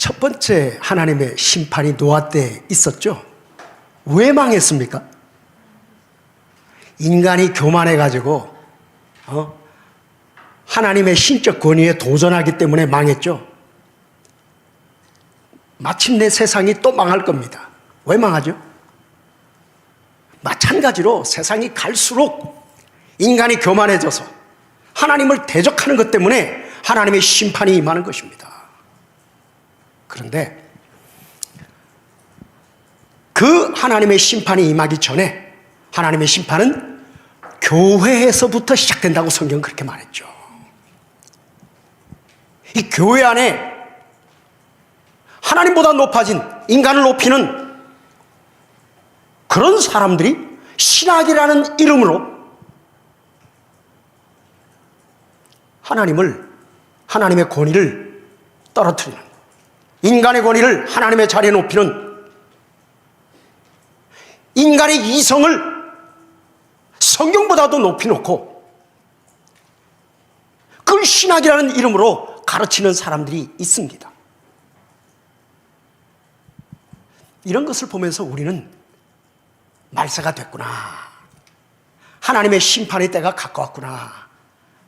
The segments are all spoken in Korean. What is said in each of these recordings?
첫 번째 하나님의 심판이 노아 때 있었죠. 왜 망했습니까? 인간이 교만해가지고 하나님의 신적 권위에 도전하기 때문에 망했죠. 마침내 세상이 또 망할 겁니다. 왜 망하죠? 마찬가지로 세상이 갈수록 인간이 교만해져서 하나님을 대적하는 것 때문에 하나님의 심판이 임하는 것입니다. 그런데 그 하나님의 심판이 임하기 전에 하나님의 심판은 교회에서부터 시작된다고 성경은 그렇게 말했죠. 이 교회 안에 하나님보다 높아진 인간을 높이는 그런 사람들이 신학이라는 이름으로 하나님의 권위를 떨어뜨리는, 인간의 권위를 하나님의 자리에 높이는, 인간의 이성을 성경보다도 높이 놓고 그걸 신학이라는 이름으로 가르치는 사람들이 있습니다. 이런 것을 보면서 우리는 말세가 됐구나, 하나님의 심판의 때가 가까웠구나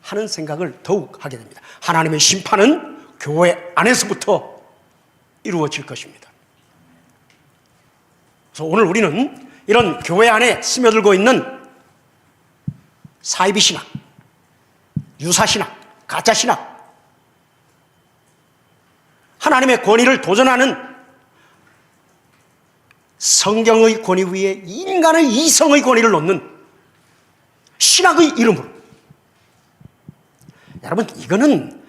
하는 생각을 더욱 하게 됩니다. 하나님의 심판은 교회 안에서부터 이루어질 것입니다. 그래서 오늘 우리는 이런 교회 안에 스며들고 있는 사이비 신학, 유사 신학, 가짜 신학, 하나님의 권위를 도전하는 성경의 권위 위에 인간의 이성의 권위를 놓는 신학의 이름으로, 여러분 이거는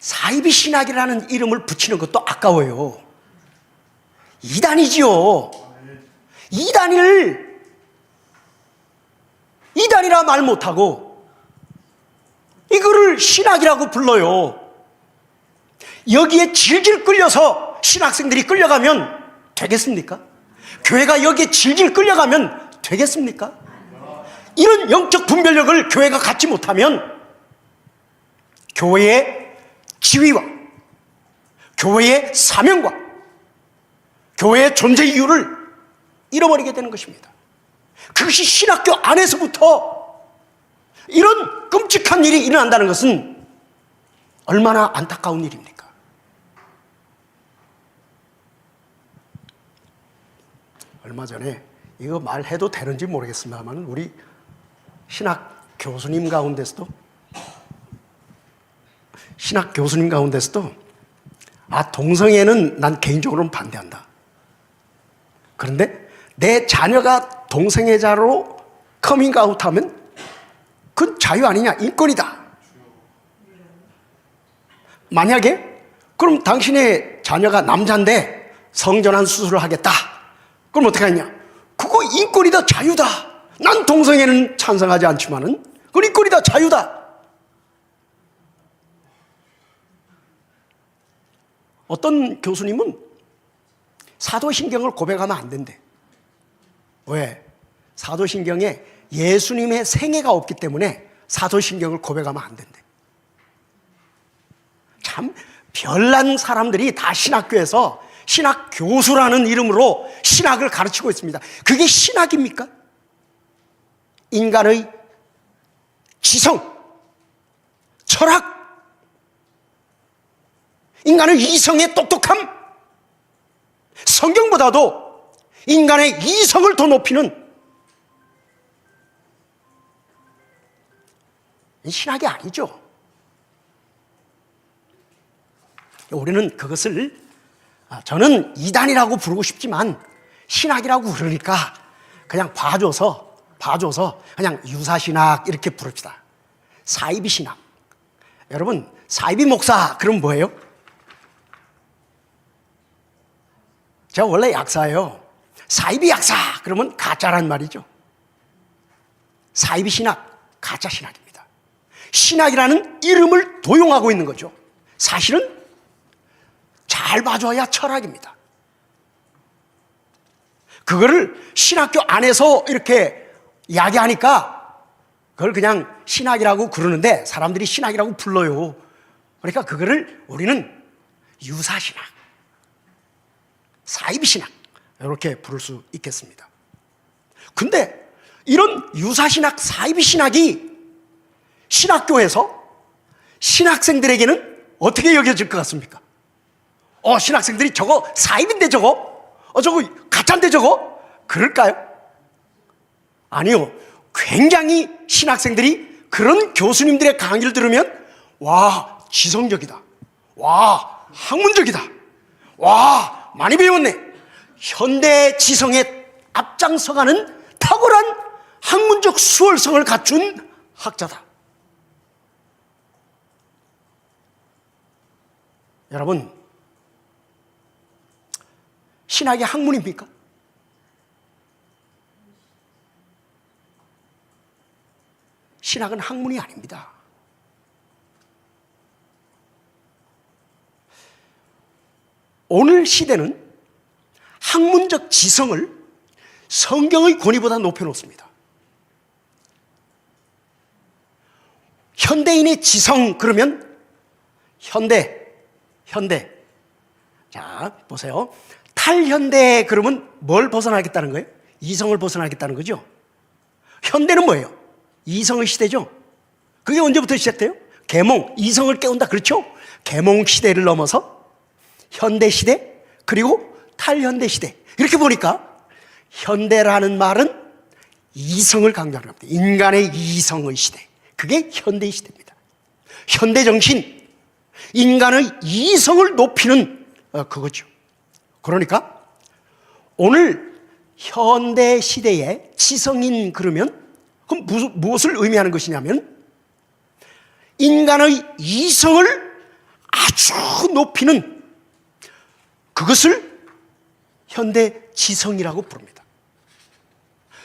사이비 신학이라는 이름을 붙이는 것도 아까워요. 이단이지요. 이단이라 말 못하고 이거를 신학이라고 불러요. 여기에 질질 끌려서 신학생들이 끌려가면 되겠습니까? 교회가 여기에 질질 끌려가면 되겠습니까? 이런 영적 분별력을 교회가 갖지 못하면 교회의 지위와 교회의 사명과 교회의 존재 이유를 잃어버리게 되는 것입니다. 그것이 신학교 안에서부터 이런 끔찍한 일이 일어난다는 것은 얼마나 안타까운 일입니까? 얼마 전에 이거 말해도 되는지 모르겠습니다만 우리 신학 교수님 가운데서도 동성애는 난 개인적으로는 반대한다. 그런데 내 자녀가 동성애자로 커밍아웃하면 그건 자유 아니냐, 인권이다. 만약에 그럼 당신의 자녀가 남자인데 성전환 수술을 하겠다. 그럼 어떻게 하냐? 그거 인권이다, 자유다. 난 동성애는 찬성하지 않지만은 그건 인권이다, 자유다. 어떤 교수님은 사도신경을 고백하면 안 된대. 왜? 사도신경에 예수님의 생애가 없기 때문에 사도신경을 고백하면 안 된대. 참 별난 사람들이 다 신학교에서 신학 교수라는 이름으로 신학을 가르치고 있습니다. 그게 신학입니까? 인간의 지성, 철학, 인간의 이성의 똑똑함, 성경보다도 인간의 이성을 더 높이는 신학이 아니죠. 우리는 그것을 저는 이단이라고 부르고 싶지만 신학이라고 그러니까 그냥 봐줘서 그냥 유사신학 이렇게 부릅시다. 사이비 신학. 여러분 사이비 목사 그럼 뭐예요? 제가 원래 약사예요. 사이비 약사 그러면 가짜란 말이죠. 사이비 신학, 가짜 신학입니다. 신학이라는 이름을 도용하고 있는 거죠. 사실은 잘 봐줘야 철학입니다. 그거를 신학교 안에서 이렇게 이야기하니까 그걸 그냥 신학이라고 그러는데 사람들이 신학이라고 불러요. 그러니까 그거를 우리는 유사신학, 사이비 신학, 이렇게 부를 수 있겠습니다. 근데 이런 유사신학, 사이비 신학이 신학교에서 신학생들에게는 어떻게 여겨질 것 같습니까? 신학생들이 저거 사이비인데 저거? 저거 가짜인데 저거? 그럴까요? 아니요. 굉장히 신학생들이 그런 교수님들의 강의를 들으면 와, 지성적이다. 와, 학문적이다. 와, 많이 배웠네. 현대 지성에 앞장서가는 탁월한 학문적 수월성을 갖춘 학자다. 여러분, 신학이 학문입니까? 신학은 학문이 아닙니다. 오늘 시대는 학문적 지성을 성경의 권위보다 높여놓습니다. 현대인의 지성 그러면 현대. 자, 보세요. 탈현대 그러면 뭘 벗어나겠다는 거예요? 이성을 벗어나겠다는 거죠. 현대는 뭐예요? 이성의 시대죠. 그게 언제부터 시작돼요? 계몽, 이성을 깨운다. 그렇죠? 계몽 시대를 넘어서 현대 시대, 그리고 탈현대 시대. 이렇게 보니까 현대라는 말은 이성을 강조하는 겁니다. 인간의 이성의 시대. 그게 현대의 시대입니다. 현대 정신, 인간의 이성을 높이는 그거죠. 그러니까 오늘 현대 시대의 지성인 그러면 그럼 무엇을 의미하는 것이냐면 인간의 이성을 아주 높이는 그것을 현대 지성이라고 부릅니다.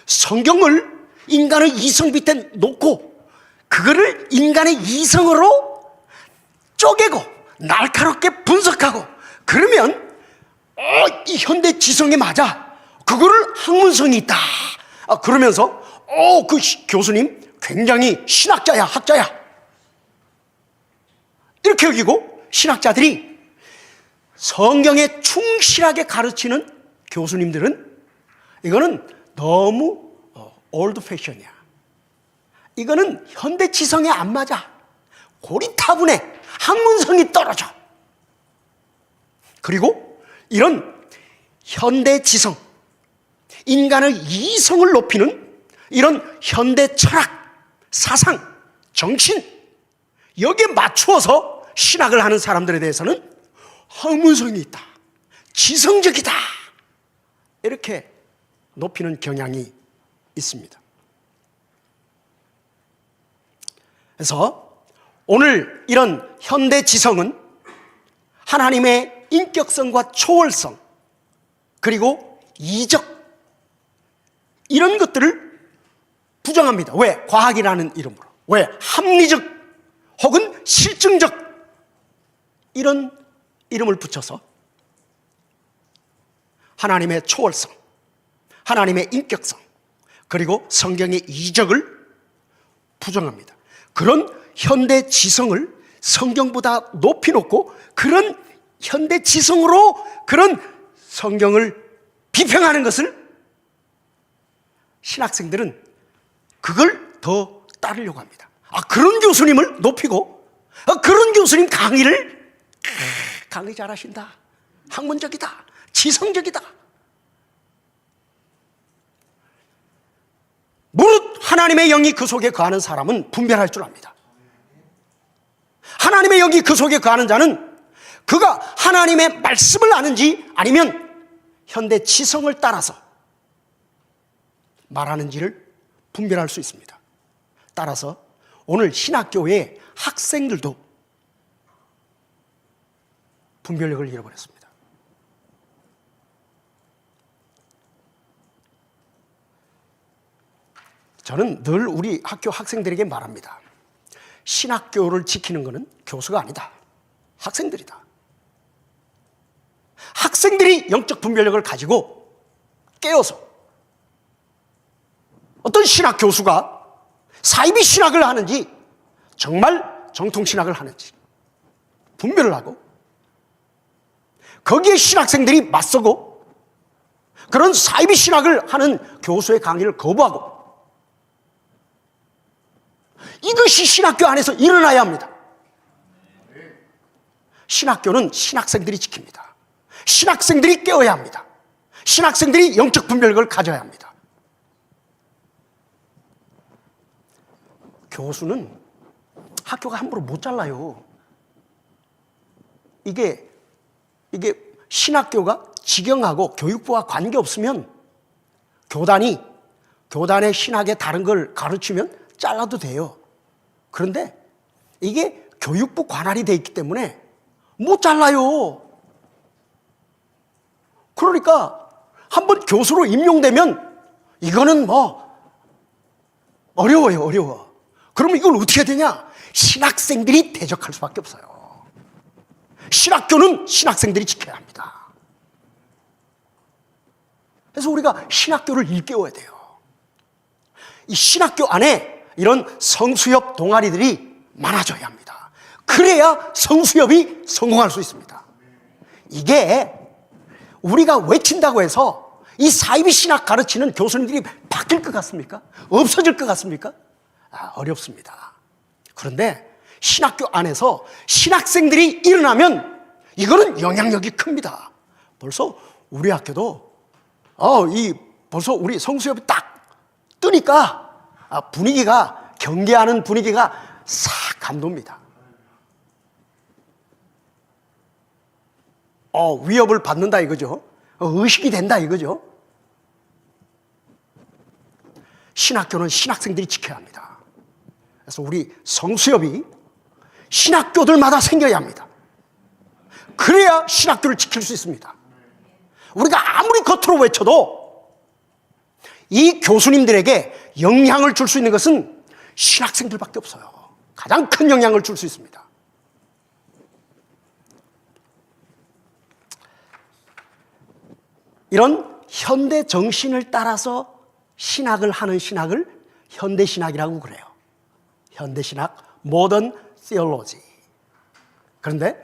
성경을 인간의 이성 밑에 놓고 그거를 인간의 이성으로 쪼개고 날카롭게 분석하고 그러면 이 현대 지성에 맞아. 그거를 학문성이 있다. 그러면서 그 교수님 굉장히 신학자야, 학자야. 이렇게 여기고 신학자들이 성경에 충실하게 가르치는 교수님들은 이거는 너무 올드 패션이야. 이거는 현대 지성에 안 맞아. 고리타분해. 학문성이 떨어져. 그리고 이런 현대 지성, 인간의 이성을 높이는 이런 현대 철학, 사상, 정신, 여기에 맞추어서 신학을 하는 사람들에 대해서는 학문성이 있다, 지성적이다, 이렇게 높이는 경향이 있습니다. 그래서 오늘 이런 현대 지성은 하나님의 인격성과 초월성, 그리고 이적, 이런 것들을 부정합니다. 왜? 과학이라는 이름으로. 왜? 합리적 혹은 실증적 이런 이름을 붙여서 하나님의 초월성, 하나님의 인격성, 그리고 성경의 이적을 부정합니다. 그런 현대 지성을 성경보다 높이 놓고 그런 현대 지성으로 그런 성경을 비평하는 것을 신학생들은 그걸 더 따르려고 합니다. 그런 교수님을 높이고 그런 교수님 강의를 강의 잘하신다, 학문적이다, 지성적이다. 무릇 하나님의 영이 그 속에 거하는 사람은 분별할 줄 압니다. 하나님의 영이 그 속에 거하는 자는 그가 하나님의 말씀을 아는지 아니면 현대 지성을 따라서 말하는지를 분별할 수 있습니다. 따라서 오늘 신학교의 학생들도 분별력을 잃어버렸습니다. 저는 늘 우리 학교 학생들에게 말합니다. 신학교를 지키는 것은 교수가 아니다. 학생들이다. 학생들이 영적 분별력을 가지고 깨어서 어떤 신학 교수가 사이비 신학을 하는지 정말 정통 신학을 하는지 분별을 하고 거기에 신학생들이 맞서고 그런 사이비 신학을 하는 교수의 강의를 거부하고, 이것이 신학교 안에서 일어나야 합니다. 신학교는 신학생들이 지킵니다. 신학생들이 깨어야 합니다. 신학생들이 영적 분별력을 가져야 합니다. 교수는 학교가 함부로 못 잘라요. 이게 신학교가 직영하고 교육부와 관계없으면 교단의 신학의 다른 걸 가르치면 잘라도 돼요. 그런데 이게 교육부 관할이 돼 있기 때문에 못 잘라요. 그러니까 한번 교수로 임용되면 이거는 어려워요. 그러면 이걸 어떻게 해야 되냐? 신학생들이 대적할 수밖에 없어요. 신학교는 신학생들이 지켜야 합니다. 그래서 우리가 신학교를 일깨워야 돼요. 이 신학교 안에 이런 성수협 동아리들이 많아져야 합니다. 그래야 성수협이 성공할 수 있습니다. 이게 우리가 외친다고 해서 이 사이비 신학 가르치는 교수님들이 바뀔 것 같습니까? 없어질 것 같습니까? 어렵습니다. 그런데 신학교 안에서 신학생들이 일어나면 이거는 영향력이 큽니다. 벌써 우리 학교도 벌써 우리 성수협이 딱 뜨니까 분위기가, 경계하는 분위기가 싹 감돕니다. 위협을 받는다 이거죠. 의식이 된다 이거죠. 신학교는 신학생들이 지켜야 합니다. 그래서 우리 성수협이 신학교들마다 생겨야 합니다. 그래야 신학교를 지킬 수 있습니다. 우리가 아무리 겉으로 외쳐도 이 교수님들에게 영향을 줄 수 있는 것은 신학생들밖에 없어요. 가장 큰 영향을 줄 수 있습니다. 이런 현대 정신을 따라서 신학을 하는 신학을 현대신학이라고 그래요. 현대신학, 모던 theology. 그런데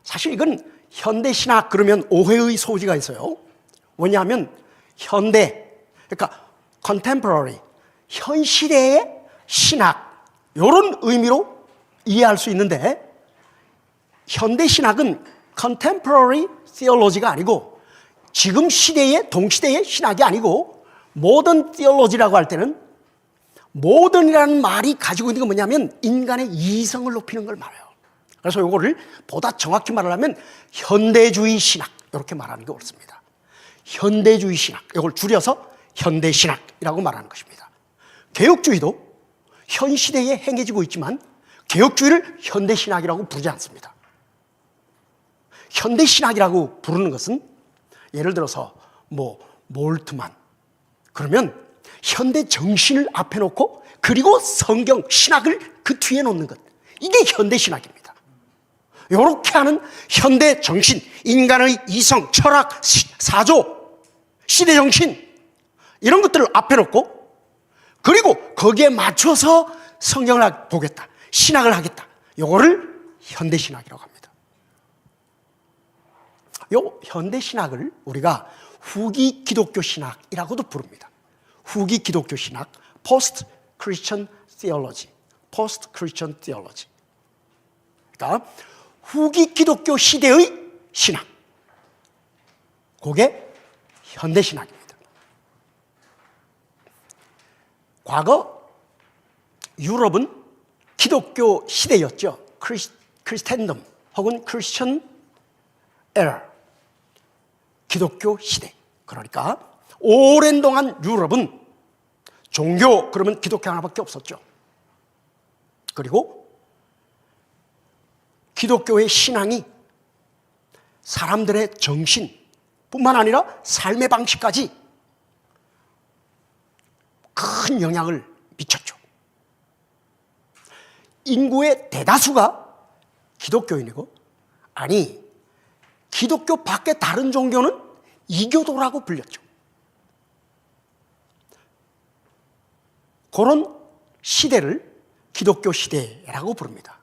사실 이건 현대신학 그러면 오해의 소지가 있어요. 왜냐하면 현대, 그러니까 contemporary, 현 시대의 신학, 이런 의미로 이해할 수 있는데, 현대신학은 contemporary theology가 아니고 지금 시대의, 동시대의 신학이 아니고 모던 theology라고 할 때는, 모던이라는 말이 가지고 있는 건 뭐냐면 인간의 이성을 높이는 걸 말해요. 그래서 이거를 보다 정확히 말하려면 현대주의 신학, 이렇게 말하는 게 옳습니다. 현대주의 신학, 이걸 줄여서 현대신학이라고 말하는 것입니다. 개혁주의도 현 시대에 행해지고 있지만 개혁주의를 현대신학이라고 부르지 않습니다. 현대신학이라고 부르는 것은 예를 들어서 몰트만, 그러면 현대 정신을 앞에 놓고 그리고 성경, 신학을 그 뒤에 놓는 것, 이게 현대신학입니다. 이렇게 하는 현대 정신, 인간의 이성, 철학, 사조, 시대 정신, 이런 것들을 앞에 놓고 그리고 거기에 맞춰서 성경을 보겠다, 신학을 하겠다, 이거를 현대신학이라고 합니다. 이 현대신학을 우리가 후기 기독교 신학이라고도 부릅니다. 후기 기독교 신학, Post Christian Theology, Post Christian Theology. 그러니까 후기 기독교 시대의 신학, 그게 현대신학입니다. 과거 유럽은 기독교 시대였죠. 크리스텐덤 혹은 크리스천 에라, 기독교 시대. 그러니까 오랜 동안 유럽은 종교, 그러면 기독교 하나밖에 없었죠. 그리고 기독교의 신앙이 사람들의 정신뿐만 아니라 삶의 방식까지 큰 영향을 미쳤죠. 인구의 대다수가 기독교인이고, 기독교 밖의 다른 종교는 이교도라고 불렸죠. 그런 시대를 기독교 시대라고 부릅니다.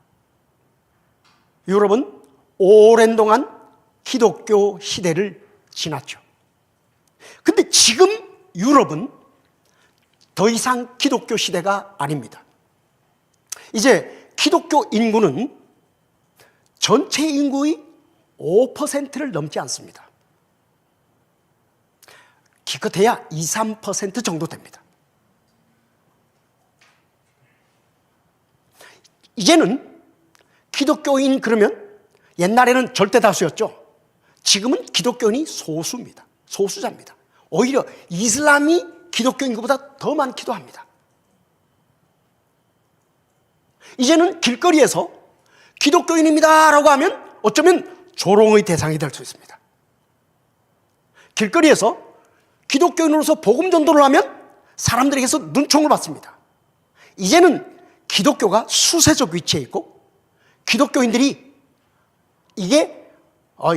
유럽은 오랜 동안 기독교 시대를 지났죠. 근데 지금 유럽은 더 이상 기독교 시대가 아닙니다. 이제 기독교 인구는 전체 인구의 5%를 넘지 않습니다. 기껏해야 2, 3% 정도 됩니다. 이제는 기독교인 그러면 옛날에는 절대 다수였죠. 지금은 기독교인이 소수입니다. 소수자입니다. 오히려 이슬람이 기독교인보다 더 많기도 합니다. 이제는 길거리에서 기독교인입니다 라고 하면 어쩌면 조롱의 대상이 될 수 있습니다. 길거리에서 기독교인으로서 복음 전도를 하면 사람들에게서 눈총을 받습니다. 이제는 기독교가 수세적 위치에 있고 기독교인들이 이게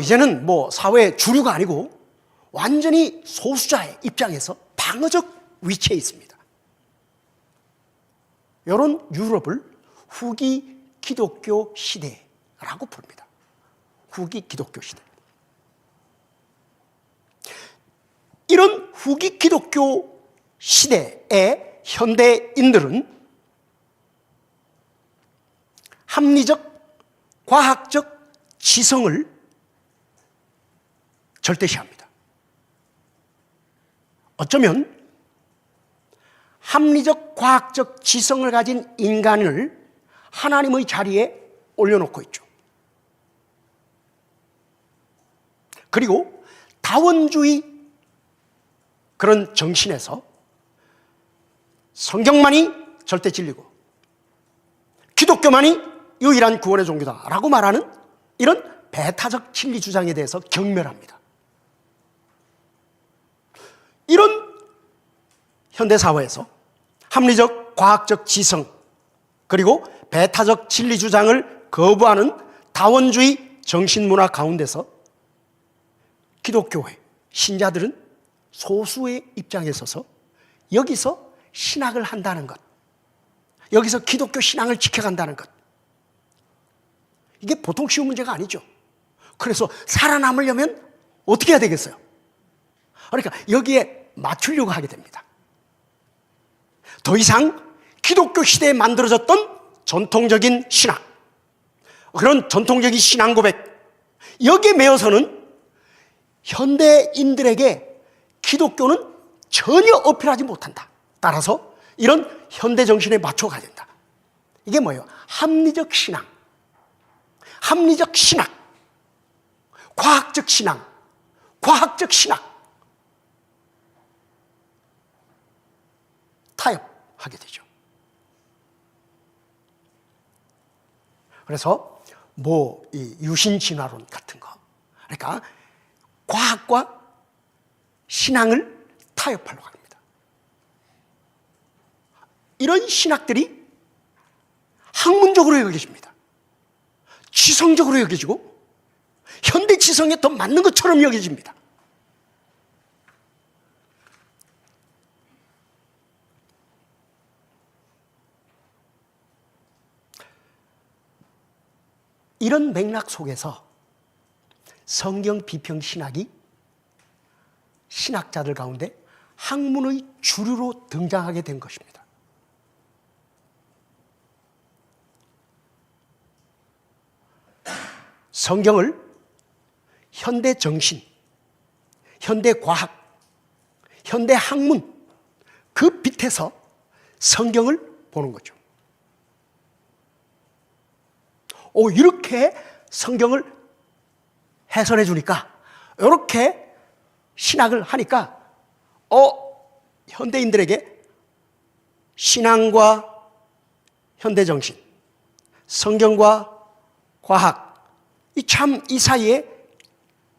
이제는 뭐 사회의 주류가 아니고 완전히 소수자의 입장에서 방어적 위치에 있습니다. 이런 유럽을 후기 기독교 시대라고 부릅니다. 후기 기독교 시대. 이런 후기 기독교 시대의 현대인들은 합리적, 과학적 지성을 절대시합니다. 어쩌면 합리적, 과학적 지성을 가진 인간을 하나님의 자리에 올려놓고 있죠. 그리고 다원주의 그런 정신에서 성경만이 절대 진리고 기독교만이 유일한 구원의 종교다라고 말하는 이런 배타적 진리 주장에 대해서 경멸합니다. 이런 현대사회에서 합리적, 과학적 지성 그리고 배타적 진리 주장을 거부하는 다원주의 정신문화 가운데서 기독교회 신자들은 소수의 입장에 서서 여기서 신학을 한다는 것, 여기서 기독교 신앙을 지켜간다는 것, 이게 보통 쉬운 문제가 아니죠. 그래서 살아남으려면 어떻게 해야 되겠어요? 그러니까 여기에 맞추려고 하게 됩니다. 더 이상 기독교 시대에 만들어졌던 전통적인 신학, 그런 전통적인 신앙 고백, 여기에 매여서는 현대인들에게 기독교는 전혀 어필하지 못한다. 따라서 이런 현대 정신에 맞춰가야 된다. 이게 뭐예요? 합리적 신앙, 합리적 신학, 과학적 신앙, 과학적 신학 타협하게 되죠. 그래서 이 유신 진화론 같은 거, 그러니까 과학과 신앙을 타협하려고 합니다. 이런 신학들이 학문적으로 여겨집니다. 지성적으로 여겨지고 현대 지성에 더 맞는 것처럼 여겨집니다. 이런 맥락 속에서 성경 비평 신학이 신학자들 가운데 학문의 주류로 등장하게 된 것입니다. 성경을 현대 정신, 현대 과학, 현대 학문 그 빛에서 성경을 보는 거죠. 이렇게 성경을 해설해 주니까, 이렇게 신학을 하니까 현대인들에게 신앙과 현대정신, 성경과 과학, 이 사이에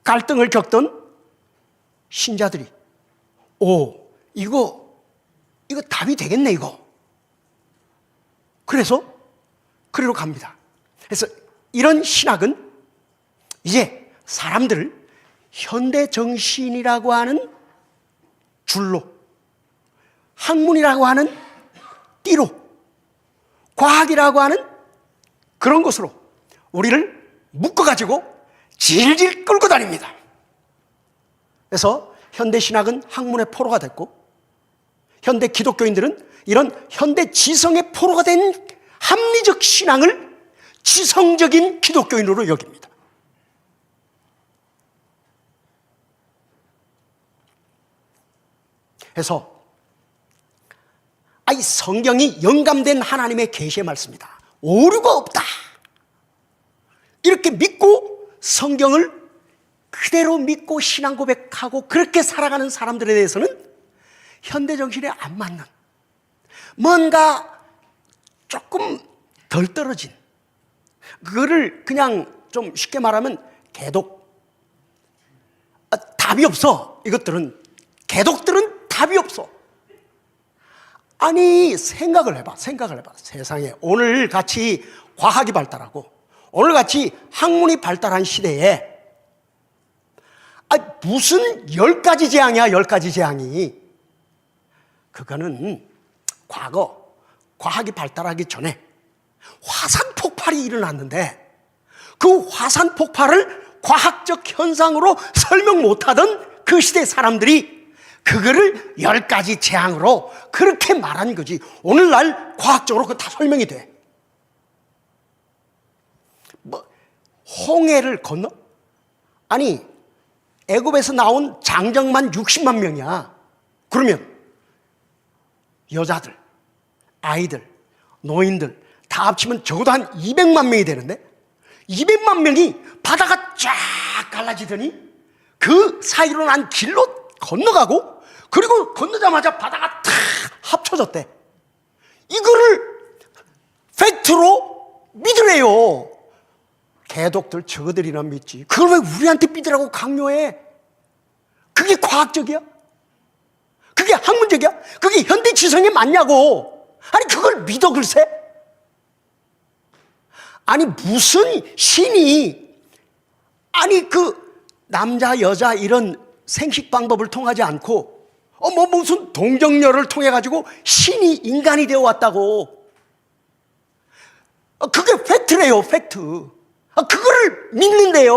갈등을 겪던 신자들이 이거 답이 되겠네 이거. 그래서 그리로 갑니다. 그래서 이런 신학은 이제 사람들을 현대정신이라고 하는 줄로, 학문이라고 하는 띠로, 과학이라고 하는 그런 것으로 우리를 묶어가지고 질질 끌고 다닙니다. 그래서 현대 신학은 학문의 포로가 됐고, 현대 기독교인들은 이런 현대 지성의 포로가 된 합리적 신앙을 지성적인 기독교인으로 여깁니다. 그래서 이 성경이 영감된 하나님의 계시의 말씀이다, 오류가 없다, 이렇게 믿고 성경을 그대로 믿고 신앙 고백하고 그렇게 살아가는 사람들에 대해서는 현대 정신에 안 맞는, 뭔가 조금 덜 떨어진, 그거를 그냥 좀 쉽게 말하면 개독, 답이 없어. 이것들은, 개독들은 답이 없어. 아니, 생각을 해봐. 세상에 오늘 같이 과학이 발달하고 오늘 같이 학문이 발달한 시대에 무슨 10가지 재앙이야, 10가지 재앙이. 그거는 과거 과학이 발달하기 전에 화산 폭발이 일어났는데, 그 화산 폭발을 과학적 현상으로 설명 못하던 그 시대 사람들이 그거를 10가지 재앙으로 그렇게 말한 거지. 오늘날 과학적으로 그거 다 설명이 돼. 홍해를 건너? 아니, 애굽에서 나온 장정만 60만 명이야. 그러면 여자들, 아이들, 노인들 다 합치면 적어도 한 200만 명이 되는데, 200만 명이 바다가 쫙 갈라지더니 그 사이로 난 길로 건너가고, 그리고 건너자마자 바다가 탁 합쳐졌대. 이거를 팩트로 믿으래요. 개독들 저거들이나 믿지, 그걸 왜 우리한테 믿으라고 강요해? 그게 과학적이야? 그게 학문적이야? 그게 현대 지성에 맞냐고. 아니, 그걸 믿어 글쎄? 아니, 무슨 신이, 아니, 그 남자 여자 이런 생식 방법을 통하지 않고 무슨 동정녀를 통해 가지고 신이 인간이 되어 왔다고. 그게 팩트래요, 팩트. 그거를 믿는데요.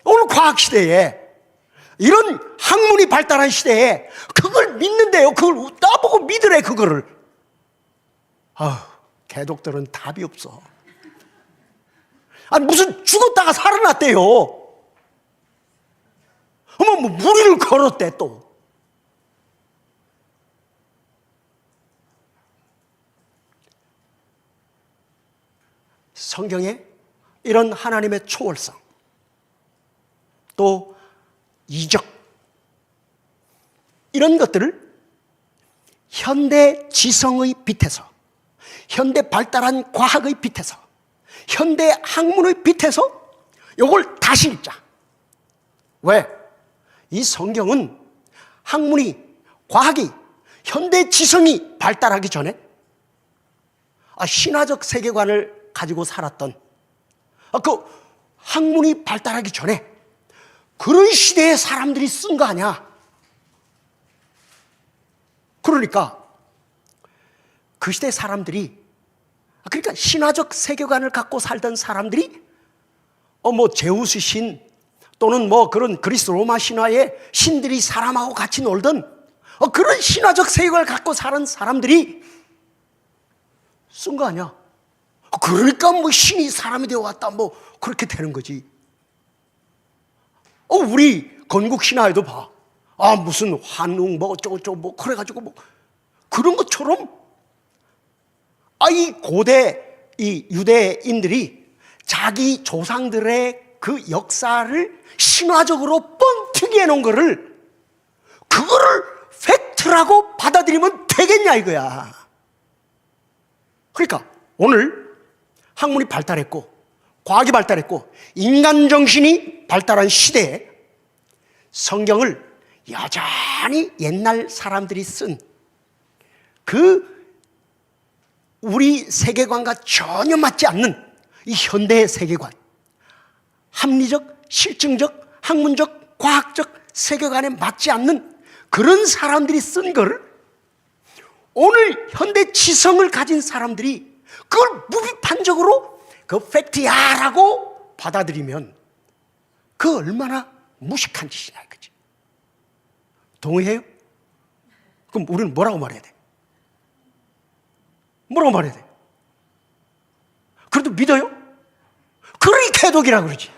오늘 과학 시대에, 이런 학문이 발달한 시대에 그걸 믿는데요. 그걸 나보고 믿으래, 그거를. 개독들은 답이 없어. 아니, 무슨 죽었다가 살아났대요. 뭐 무리를 걸었대 또. 성경에 이런 하나님의 초월성, 또 이적, 이런 것들을 현대 지성의 빛에서, 현대 발달한 과학의 빛에서, 현대 학문의 빛에서 이걸 다시 읽자. 왜? 이 성경은 학문이, 과학이, 현대 지성이 발달하기 전에 신화적 세계관을 가지고 살았던, 그 학문이 발달하기 전에 그런 시대의 사람들이 쓴 거 아니야. 그러니까 그 시대 사람들이, 그러니까 신화적 세계관을 갖고 살던 사람들이 제우스 신, 또는 그런 그리스 로마 신화의 신들이 사람하고 같이 놀던 그런 신화적 세계관을 갖고 사는 사람들이 쓴 거 아니야. 그러니까 신이 사람이 되어 왔다, 그렇게 되는 거지. 우리 건국 신화에도 봐. 무슨 환웅 어쩌고저쩌고 그래가지고 그런 것처럼 이 고대 이 유대인들이 자기 조상들의 그 역사를 신화적으로 뻥튀기 해놓은 거를, 그거를 팩트라고 받아들이면 되겠냐 이거야. 그러니까 오늘 학문이 발달했고 과학이 발달했고 인간 정신이 발달한 시대에 성경을 여전히 옛날 사람들이 쓴 그 우리 세계관과 전혀 맞지 않는 이 현대의 세계관, 합리적, 실증적, 학문적, 과학적 세계관에 맞지 않는 그런 사람들이 쓴 거를 오늘 현대 지성을 가진 사람들이 그걸 무비판적으로 그 팩트야라고 받아들이면 그 얼마나 무식한 짓이냐 이거지. 동의해요? 그럼 우리는 뭐라고 말해야 돼? 뭐라고 말해야 돼? 그래도 믿어요? 그러니 개독이라고 그러지.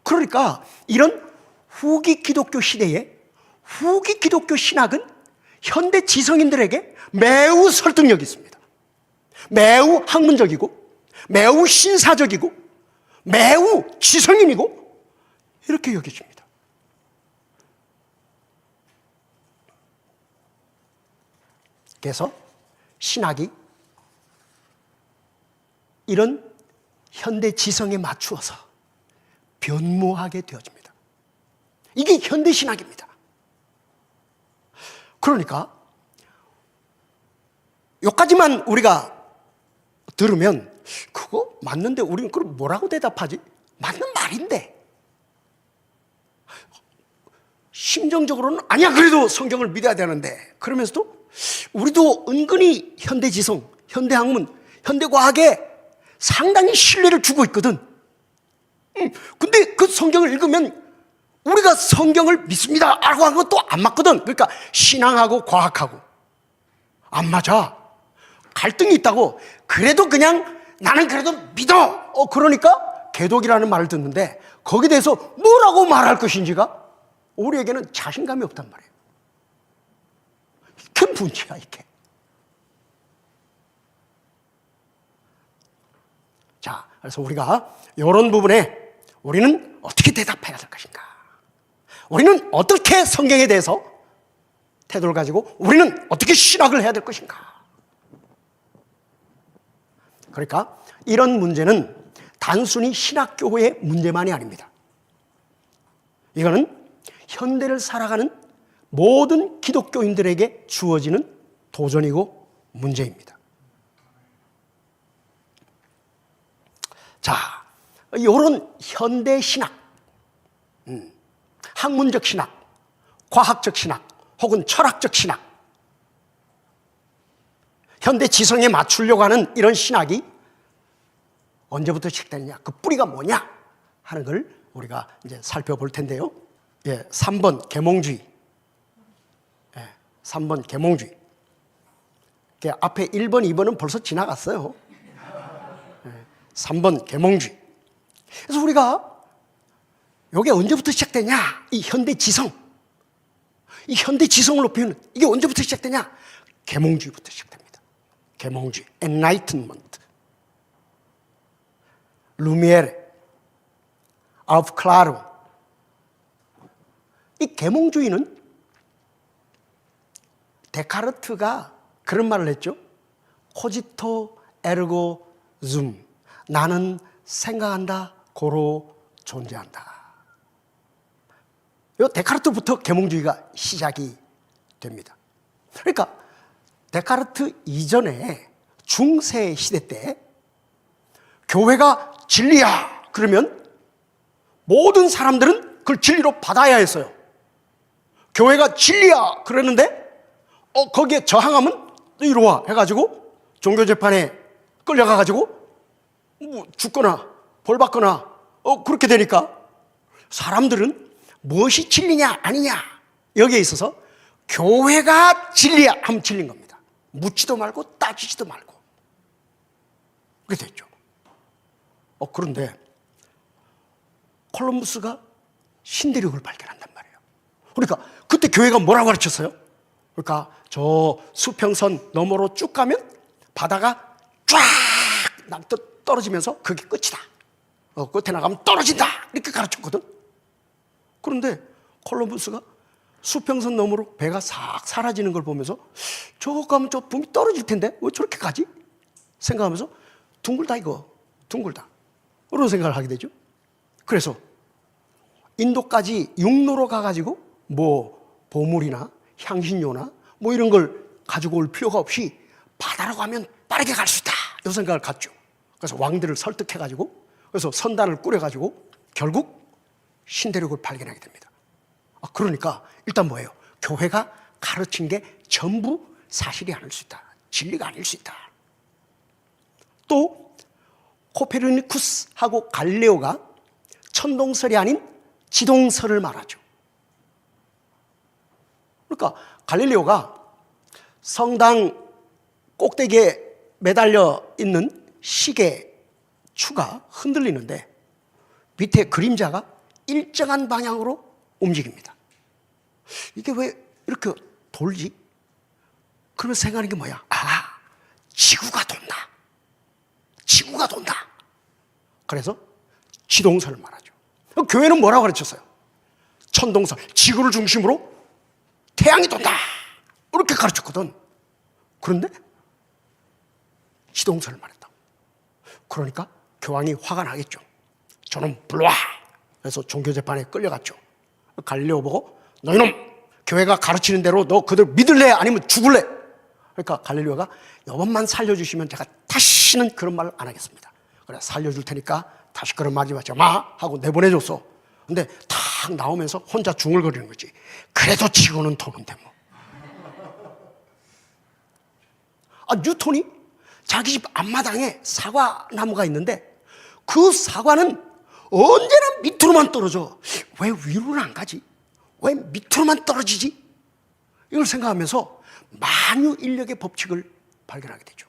그러니까 이런 후기 기독교 시대에 후기 기독교 신학은 현대 지성인들에게 매우 설득력이 있습니다. 매우 학문적이고 매우 신사적이고 매우 지성인이고 이렇게 여겨집니다. 그래서 신학이 이런 현대 지성에 맞추어서 변모하게 되어집니다. 이게 현대 신학입니다. 그러니까 여기까지만 우리가 들으면 그거 맞는데 우리는 그럼 뭐라고 대답하지? 맞는 말인데 심정적으로는 아니야 그래도 성경을 믿어야 되는데 그러면서도 우리도 은근히 현대 지성, 현대 학문, 현대 과학에 상당히 신뢰를 주고 있거든. 근데 그 성경을 읽으면 우리가 성경을 믿습니다 라고 한 것도 안 맞거든. 그러니까 신앙하고 과학하고 안 맞아. 갈등이 있다고. 그래도 그냥 나는 그래도 믿어. 그러니까 개독이라는 말을 듣는데 거기에 대해서 뭐라고 말할 것인지가 우리에게는 자신감이 없단 말이에요. 큰 문제야 이게. 자, 그래서 우리가 이런 부분에 우리는 어떻게 대답해야 될 것인가? 우리는 어떻게 성경에 대해서 태도를 가지고 우리는 어떻게 신학을 해야 될 것인가? 그러니까 이런 문제는 단순히 신학교의 문제만이 아닙니다. 이거는 현대를 살아가는 모든 기독교인들에게 주어지는 도전이고 문제입니다. 자, 이런 현대 신학, 학문적 신학, 과학적 신학, 혹은 철학적 신학, 현대 지성에 맞추려고 하는 이런 신학이 언제부터 시작되느냐, 그 뿌리가 뭐냐 하는 걸 우리가 이제 살펴볼 텐데요. 3번 계몽주의. 3번 계몽주의. 앞에 1번, 2번은 벌써 지나갔어요. 3번 계몽주의. 그래서 우리가 이게 언제부터 시작되냐? 이 현대 지성. 이 현대 지성을 높이는 이게 언제부터 시작되냐? 계몽주의부터 시작됩니다. 계몽주의. Enlightenment. 루미에르, 알프 클라르. 이 계몽주의는 데카르트가 그런 말을 했죠. 코지토 에르고 줌. 나는 생각한다, 고로 존재한다. 이 데카르트부터 계몽주의가 시작이 됩니다. 그러니까 데카르트 이전에 중세 시대 때 교회가 진리야 그러면 모든 사람들은 그걸 진리로 받아야 했어요. 교회가 진리야 그러는데 거기에 저항하면 이리 와 해가지고 종교재판에 끌려가가지고 죽거나 벌받거나 그렇게 되니까 사람들은 무엇이 진리냐 아니냐 여기에 있어서 교회가 진리야 하면 진리인 겁니다. 묻지도 말고 따지지도 말고 그렇게 됐죠. 그런데 콜럼버스가 신대륙을 발견한단 말이에요. 그러니까 그때 교회가 뭐라고 가르쳤어요? 그러니까 저 수평선 너머로 쭉 가면 바다가 쫙 떨어지면서 그게 끝이다. 끝에 나가면 떨어진다. 이렇게 가르쳤거든. 그런데 콜럼버스가 수평선 너머로 배가 싹 사라지는 걸 보면서 저거 가면 저 분명히 떨어질 텐데 왜 저렇게 가지? 생각하면서 둥글다 이거 둥글다 그런 생각을 하게 되죠. 그래서 인도까지 육로로 가가지고 뭐 보물이나 향신료나 뭐 이런 걸 가지고 올 필요가 없이 바다로 가면 빠르게 갈 수 있다 이 생각을 갖죠. 그래서 왕들을 설득해가지고 그래서 선단을 꾸려가지고 결국 신대륙을 발견하게 됩니다. 그러니까 일단 뭐예요? 교회가 가르친 게 전부 사실이 아닐 수 있다. 진리가 아닐 수 있다. 또 코페르니쿠스하고 갈릴레오가 천동설이 아닌 지동설을 말하죠. 그러니까 갈릴레오가 성당 꼭대기에 매달려 있는 시계 추가 흔들리는데 밑에 그림자가 일정한 방향으로 움직입니다. 이게 왜 이렇게 돌지? 그러면 생각하는 게 뭐야? 지구가 돈다. 지구가 돈다. 그래서 지동설을 말하죠. 교회는 뭐라고 가르쳤어요? 천동설, 지구를 중심으로 태양이 돈다. 이렇게 가르쳤거든. 그런데 지동설을 말했다. 그러니까 교황이 화가 나겠죠. 저놈 불러와. 그래서 종교재판에 끌려갔죠. 갈릴레오 보고 너희놈 교회가 가르치는 대로 너 그들 믿을래 아니면 죽을래? 그러니까 갈릴레오가 이번만 살려주시면 제가 다시는 그런 말 안 하겠습니다. 그래 살려줄 테니까 다시 그런 말 하지 마 하고 내보내줬어. 근데 탁 나오면서 혼자 중얼거리는 거지. 그래도 지구는 도는데 뭐. 뉴턴이 자기 집 앞마당에 사과나무가 있는데 그 사과는 언제나 밑으로만 떨어져. 왜 위로는 안 가지? 왜 밑으로만 떨어지지? 이걸 생각하면서 만유인력의 법칙을 발견하게 되죠.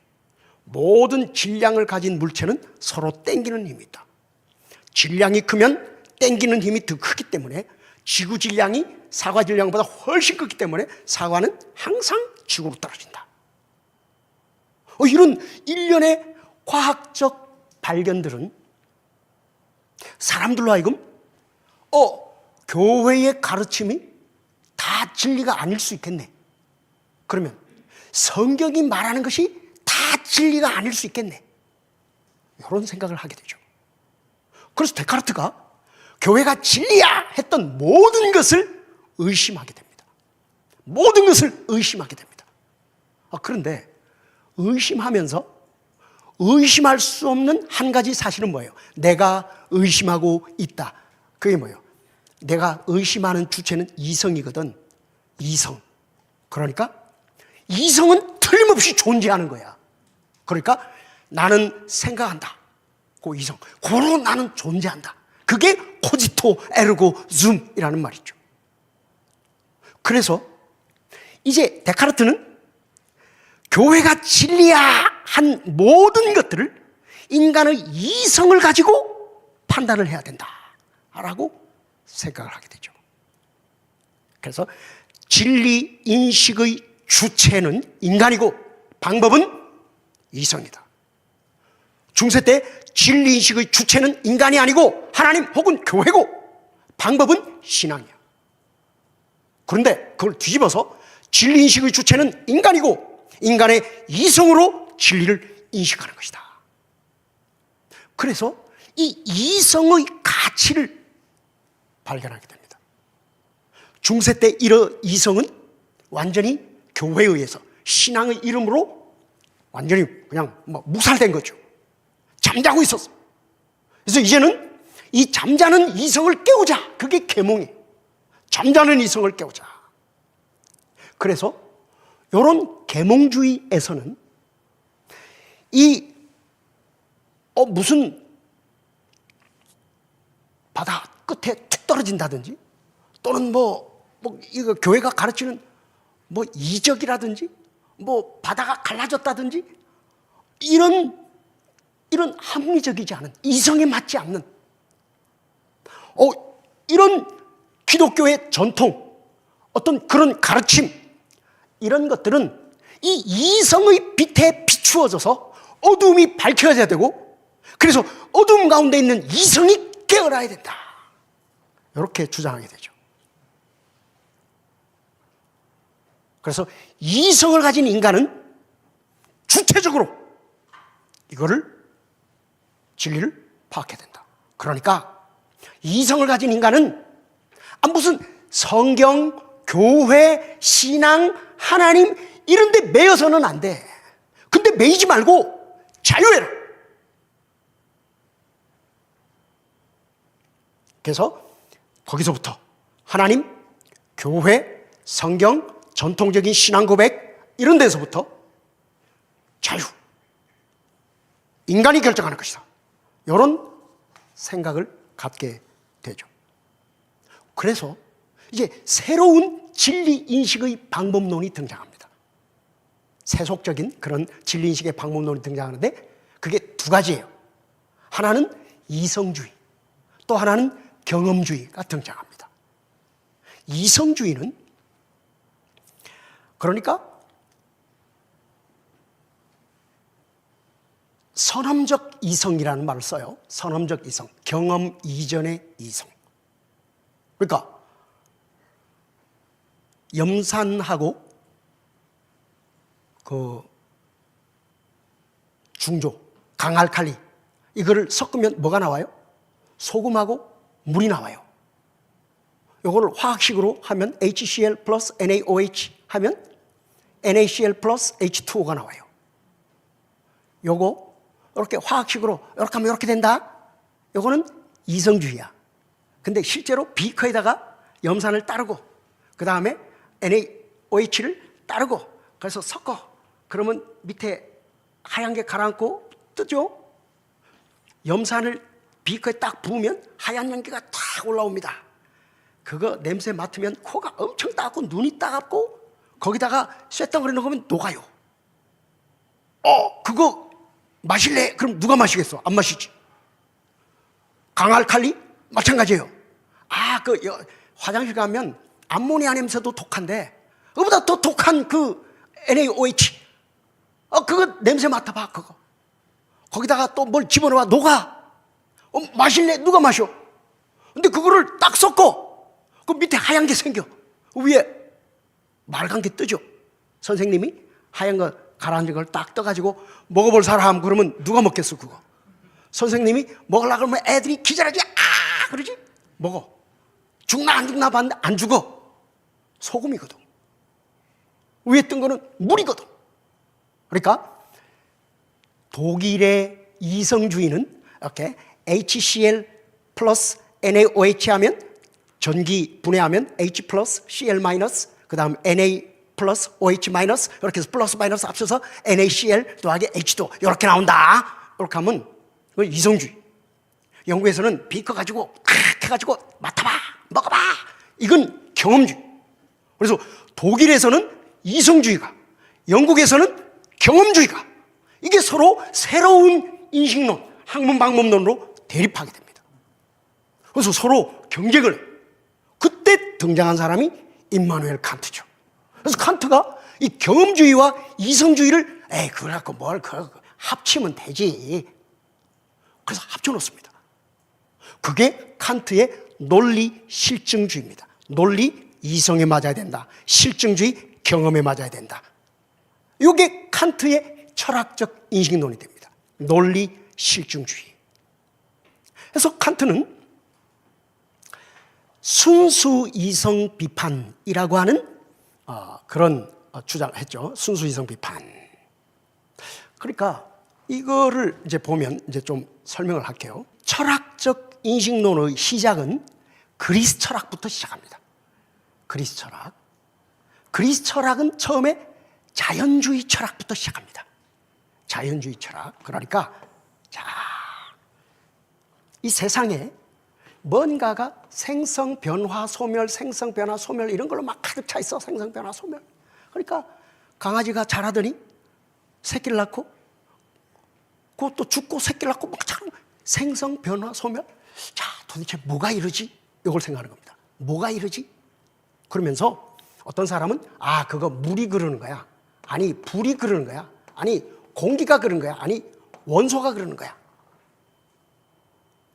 모든 질량을 가진 물체는 서로 땡기는 힘이 있다. 질량이 크면 땡기는 힘이 더 크기 때문에 지구 질량이 사과 질량보다 훨씬 크기 때문에 사과는 항상 지구로 떨어진다. 이런 일련의 과학적 발견들은 사람들로 하여금 교회의 가르침이 다 진리가 아닐 수 있겠네. 그러면 성경이 말하는 것이 다 진리가 아닐 수 있겠네. 이런 생각을 하게 되죠. 그래서 데카르트가 교회가 진리야 했던 모든 것을 의심하게 됩니다. 모든 것을 의심하게 됩니다. 그런데 의심하면서 의심할 수 없는 한 가지 사실은 뭐예요? 내가 의심하고 있다. 그게 뭐예요? 내가 의심하는 주체는 이성이거든. 이성. 그러니까 이성은 틀림없이 존재하는 거야. 그러니까 나는 생각한다. 그 이성. 고로 나는 존재한다. 그게 코지토 에르고 줌이라는 말이죠. 그래서 이제 데카르트는 교회가 진리야 한 모든 것들을 인간의 이성을 가지고 판단을 해야 된다라고 생각을 하게 되죠. 그래서 진리 인식의 주체는 인간이고 방법은 이성이다. 중세 때 진리 인식의 주체는 인간이 아니고 하나님 혹은 교회고 방법은 신앙이야. 그런데 그걸 뒤집어서 진리 인식의 주체는 인간이고 인간의 이성으로 진리를 인식하는 것이다. 그래서 이 이성의 가치를 발견하게 됩니다. 중세 때 이런 이성은 완전히 교회에 의해서 신앙의 이름으로 완전히 그냥 묵살된 거죠. 잠자고 있었어. 그래서 이제는 이 잠자는 이성을 깨우자. 그게 계몽이에요. 잠자는 이성을 깨우자. 그래서 이런 계몽주의에서는 이 무슨 바다 끝에 툭 떨어진다든지 또는 이거 교회가 가르치는 이적이라든지 바다가 갈라졌다든지 이런 합리적이지 않은 이성에 맞지 않는 이런 기독교의 전통 어떤 그런 가르침 이런 것들은 이 이성의 빛에 비추어져서 어둠이 밝혀져야 되고 그래서 어둠 가운데 있는 이성이 깨어나야 된다. 이렇게 주장하게 되죠. 그래서 이성을 가진 인간은 주체적으로 이거를 진리를 파악해야 된다. 그러니까 이성을 가진 인간은 무슨 성경, 교회, 신앙, 하나님 이런 데 매여서는 안 돼. 근데 매이지 말고 자유해라. 그래서 거기서부터 하나님, 교회, 성경, 전통적인 신앙 고백 이런 데서부터 자유. 인간이 결정하는 것이다. 이런 생각을 갖게 되죠. 그래서 이제 새로운 진리 인식의 방법론이 등장합니다. 세속적인 그런 진리 인식의 방법론이 등장하는데 그게 두 가지예요. 하나는 이성주의, 또 하나는 경험주의가 등장합니다. 이성주의는 그러니까 선험적 이성이라는 말을 써요. 선험적 이성, 경험 이전의 이성. 그러니까 염산하고 그 중조, 강알칼리 이거를 섞으면 뭐가 나와요? 소금하고 물이 나와요. 이거를 화학식으로 하면 HCl 플러스 NaOH 하면 NaCl 플러스 H2O가 나와요. 요거 이렇게 화학식으로 이렇게 하면 이렇게 된다. 요거는 이성주의야. 근데 실제로 비커에다가 염산을 따르고 그 다음에 NaOH를 따르고 그래서 섞어. 그러면 밑에 하얀 게 가라앉고 뜨죠? 염산을 비커에 딱 부으면 하얀 연기가 탁 올라옵니다. 그거 냄새 맡으면 코가 엄청 따갑고 눈이 따갑고 거기다가 쇳덩어리 넣으면 녹아요. 그거 마실래? 그럼 누가 마시겠어? 안 마시지. 강알칼리? 마찬가지예요. 화장실 가면 암모니아 냄새도 독한데 그보다 더 독한 그 NaOH 그거 냄새 맡아봐. 그거 거기다가 또 뭘 집어넣어 녹아. 마실래? 누가 마셔? 근데 그거를 딱 섞어. 그 밑에 하얀 게 생겨. 위에 맑은 게 뜨죠. 선생님이 하얀 거 가라앉은 걸 딱 떠가지고 먹어볼 사람 그러면 누가 먹겠어 그거? 선생님이 먹으려고 그러면 애들이 기절하지. 그러지? 먹어. 죽나 안 죽나 봤는데 안 죽어. 소금이거든. 위에 뜬 거는 물이거든. 그러니까 독일의 이성주의는 이렇게 HCl 플러스 NaOH 하면 전기 분해하면 H 플러스 Cl 마이너스 그 다음 Na 플러스 OH 마이너스 이렇게 해서 플러스 마이너스 합쳐서 NaCl 더하기 H2 이렇게 나온다. 이렇게 하면 이성주의. 영국에서는 비커 가지고 해가지고 맡아봐 먹어봐. 이건 경험주의. 그래서 독일에서는 이성주의가, 영국에서는 경험주의가, 이게 서로 새로운 인식론, 학문방법론으로 대립하게 됩니다. 그래서 서로 경쟁을 해요. 그때 등장한 사람이 임마누엘 칸트죠. 그래서 칸트가 이 경험주의와 이성주의를 그걸 갖고 뭘 합치면 되지. 그래서 합쳐놓습니다. 그게 칸트의 논리 실증주의입니다. 논리 이성에 맞아야 된다. 실증주의 경험에 맞아야 된다. 이게 칸트의 철학적 인식론이 됩니다. 논리 실증주의. 그래서 칸트는 순수 이성 비판이라고 하는 그런 주장을 했죠. 순수 이성 비판. 그러니까 이거를 이제 보면 이제 좀 설명을 할게요. 철학적 인식론의 시작은 그리스 철학부터 시작합니다. 그리스 철학. 그리스 철학은 처음에 자연주의 철학부터 시작합니다. 자연주의 철학. 그러니까 이 세상에 뭔가가 생성, 변화, 소멸, 생성, 변화, 소멸 이런 걸로 막 가득 차 있어. 생성, 변화, 소멸. 그러니까 강아지가 자라더니 새끼를 낳고 그것도 죽고 새끼를 낳고 막 참 생성, 변화, 소멸. 자, 도대체 뭐가 이러지? 이걸 생각하는 겁니다. 뭐가 이러지? 그러면서 어떤 사람은 그거 물이 그러는 거야. 아니 불이 그러는 거야. 아니 공기가 그러는 거야. 아니 원소가 그러는 거야.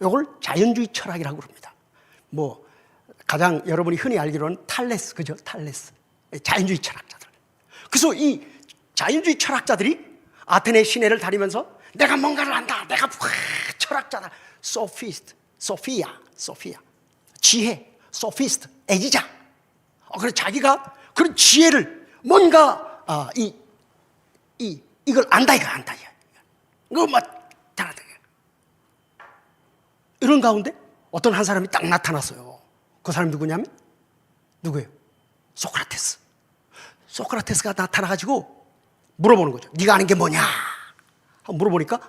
이걸 자연주의 철학이라고 그럽니다. 뭐 가장 여러분이 흔히 알기로는 탈레스, 그죠? 탈레스. 자연주의 철학자들. 그래서 이 자연주의 철학자들이 아테네 시내를 다니면서 내가 뭔가를 안다. 내가 철학자다. 소피스트, 소피아. 지혜, 소피스트, 애지자. 그래서 자기가 그런 지혜를 뭔가 이걸 안다 이거 안다. 이거 막 잘한다. 이런 가운데 어떤 한 사람이 딱 나타났어요. 그 사람이 누구냐면 누구예요? 소크라테스. 소크라테스가 나타나가지고 물어보는 거죠. 네가 아는 게 뭐냐? 물어보니까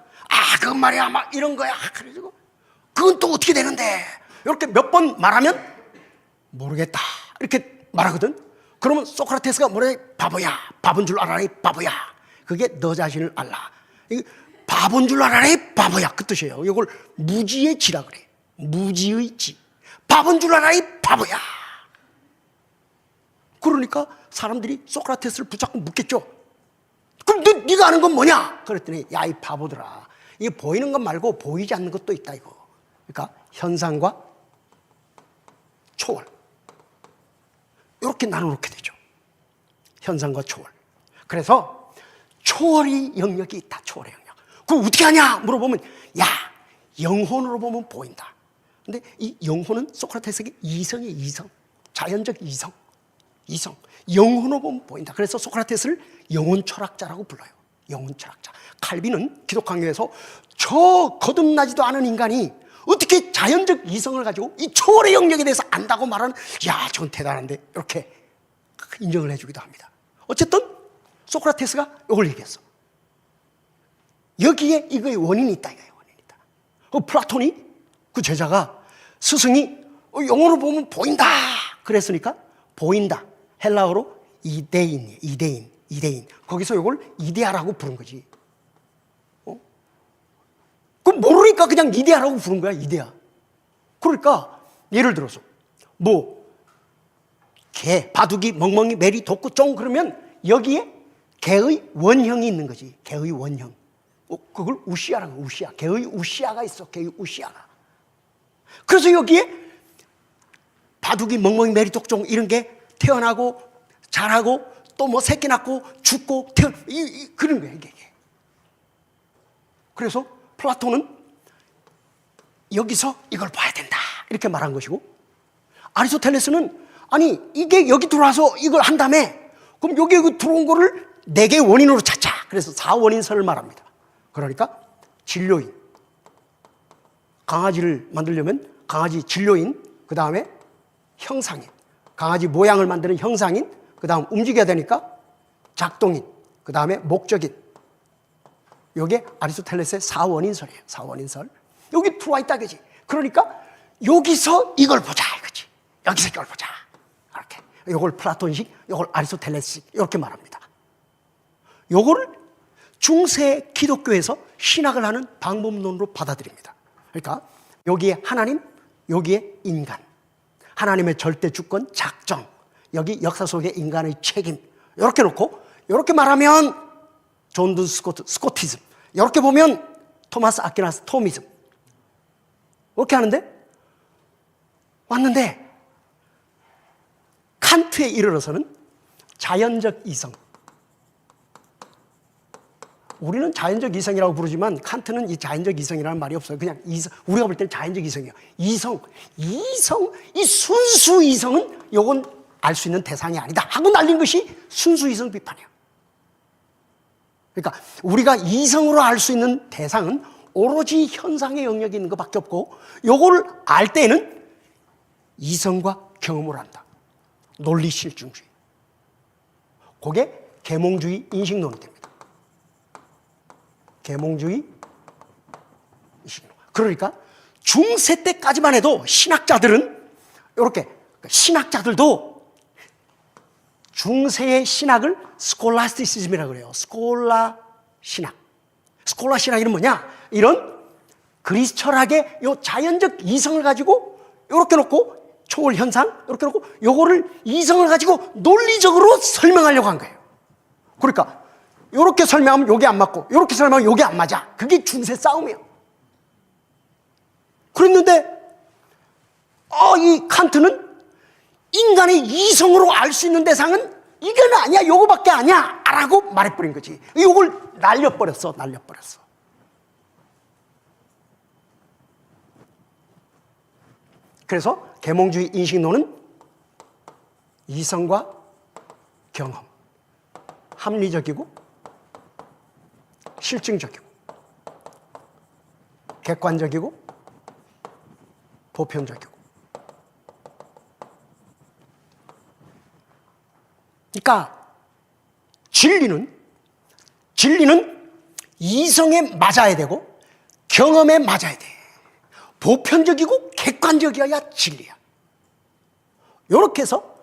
그건 말이야 막 이런 거야. 그래가지고 그건 또 어떻게 되는데? 이렇게 몇 번 말하면 모르겠다 이렇게 말하거든. 그러면 소크라테스가 뭐래? 바보야, 바본 줄 알아라, 바보야. 그게 너 자신을 알라. 바본 줄 알아라, 바보야. 그 뜻이에요. 이걸 무지의 지라 그래. 무지의 지. 바본 줄 알아라, 바보야. 그러니까 사람들이 소크라테스를 붙잡고 묻겠죠. 그럼 네가 아는 건 뭐냐? 그랬더니 야, 이 바보들아, 이게 보이는 것 말고 보이지 않는 것도 있다 이거. 그러니까 현상과 초월, 이렇게 나눠놓게 되죠. 현상과 초월. 그래서 초월의 영역이 있다. 초월의 영역. 그거 어떻게 하냐 물어보면 야, 영혼으로 보면 보인다. 근데 이 영혼은 소크라테스에게 이성이에요. 이성. 자연적 이성. 이성. 영혼으로 보면 보인다. 그래서 소크라테스를 영혼 철학자라고 불러요. 영혼 철학자. 칼빈은 기독 강요에서 저 거듭나지도 않은 인간이 어떻게 자연적 이성을 가지고 이 초월의 영역에 대해서 안다고 말하는, 야, 저건 대단한데, 이렇게 인정을 해주기도 합니다. 어쨌든 소크라테스가 이걸 얘기했어. 여기에 이거의 원인이 있다. 이거의 원인이 있다. 플라톤이 그 제자가 스승이 영어로 보면 보인다 그랬으니까 보인다. 헬라어로 이데인이에요. 이데인. 거기서 이걸 이데아라고 부른 거지. 그럼 모르니까 그냥 이데아라고 부른 거야. 이데아. 그러니까 예를 들어서 뭐 개, 바둑이, 멍멍이, 메리, 독구, 쫑 그러면 여기에 개의 원형이 있는 거지. 개의 원형. 그걸 우시아라고. 우시아. 개의 우시아가 있어. 개의 우시아가. 그래서 여기에 바둑이, 멍멍이, 메리, 독, 쫑 이런 게 태어나고 자라고 또 뭐 새끼 낳고 죽고 그런 거야 이게. 그래서 플라톤은 여기서 이걸 봐야 된다 이렇게 말한 것이고, 아리스토텔레스는 아니 이게 여기 들어와서 이걸 한 다음에 그럼 여기 들어온 거를 네 개의 원인으로 찾자. 그래서 4원인설을 말합니다. 그러니까 진료인, 강아지를 만들려면 강아지 진료인, 그 다음에 형상인, 강아지 모양을 만드는 형상인, 그 다음 움직여야 되니까 작동인, 그 다음에 목적인. 이게 아리스토텔레스의 4원인설이에요. 4원인설. 여기 들어와 있다 그지. 그러니까 여기서 이걸 보자 이거지. 여기서 이걸 보자. 이렇게. 이걸 플라톤식, 이걸 아리스토텔레스식 이렇게 말합니다. 이거를 중세 기독교에서 신학을 하는 방법론으로 받아들입니다. 그러니까 여기에 하나님, 여기에 인간. 하나님의 절대 주권, 작정. 여기 역사 속의 인간의 책임. 이렇게 놓고 이렇게 말하면 존 둔 스코트, 스코티즘. 이렇게 보면 토마스 아퀴나스, 토미즘. 이렇게 하는데 왔는데 칸트에 이르러서는 자연적 이성. 우리는 자연적 이성이라고 부르지만 칸트는 이 자연적 이성이라는 말이 없어요. 그냥 이성, 우리가 볼 때는 자연적 이성이에요. 이성, 이 순수 이성은 이건 알 수 있는 대상이 아니다 하고 날린 것이 순수 이성 비판이에요. 그러니까 우리가 이성으로 알 수 있는 대상은 오로지 현상의 영역에 있는 것밖에 없고, 요거를 알 때는 이성과 경험을 한다. 논리 실증주의. 그게 계몽주의 인식론이 됩니다. 계몽주의 인식론. 그러니까 중세 때까지만 해도 신학자들은 이렇게, 신학자들도 중세의 신학을 스콜라스티시즘이라고 그래요. 스콜라 신학. 스콜라 신학이 뭐냐? 이런 그리스 철학의 요 자연적 이성을 가지고 이렇게 놓고 초월 현상 이렇게 놓고 요거를 이성을 가지고 논리적으로 설명하려고 한 거예요. 그러니까 이렇게 설명하면 요게 안 맞고 이렇게 설명하면 요게 안 맞아. 그게 중세 싸움이에요. 그랬는데 이 칸트는 인간의 이성으로 알 수 있는 대상은 이건 아니야, 요거밖에 아니야 라고 말해버린 거지. 요걸 날려버렸어. 그래서 계몽주의 인식론은 이성과 경험, 합리적이고 실증적이고 객관적이고 보편적이고. 그러니까 진리는 이성에 맞아야 되고 경험에 맞아야 돼. 보편적이고 객관적이어야 진리야. 이렇게 해서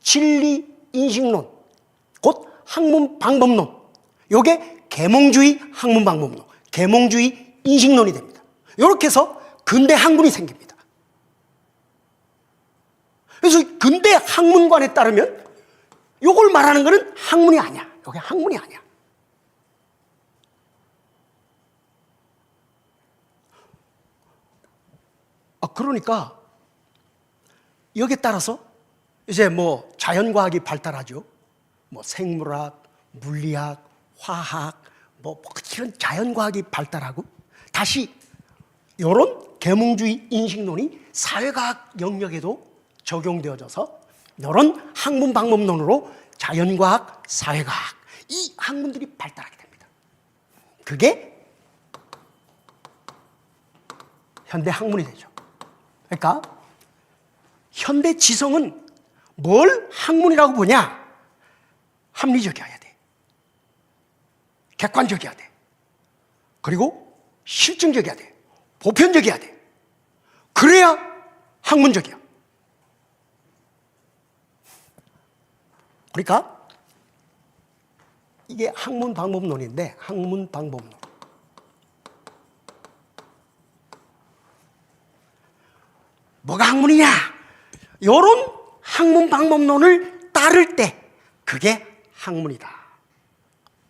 진리 인식론, 곧 학문 방법론, 요게 계몽주의 학문 방법론, 계몽주의 인식론이 됩니다. 이렇게 해서 근대 학문이 생깁니다. 그래서 근대 학문관에 따르면 요걸 말하는 거는 학문이 아니야. 요게 학문이 아니야. 그러니까 여기에 따라서 이제 뭐 자연과학이 발달하죠. 뭐 생물학, 물리학, 화학, 뭐 이런 자연과학이 발달하고 다시 이런 계몽주의 인식론이 사회과학 영역에도 적용되어져서 이런 학문 방법론으로 자연과학, 사회과학 이 학문들이 발달하게 됩니다. 그게 현대 학문이 되죠. 그러니까 현대 지성은 뭘 학문이라고 보냐? 합리적이어야 돼. 객관적이어야 돼. 그리고 실증적이어야 돼. 보편적이어야 돼. 그래야 학문적이야. 그러니까 이게 학문 방법론인데, 학문 방법론. 뭐가 학문이냐? 이런 학문 방법론을 따를 때 그게 학문이다.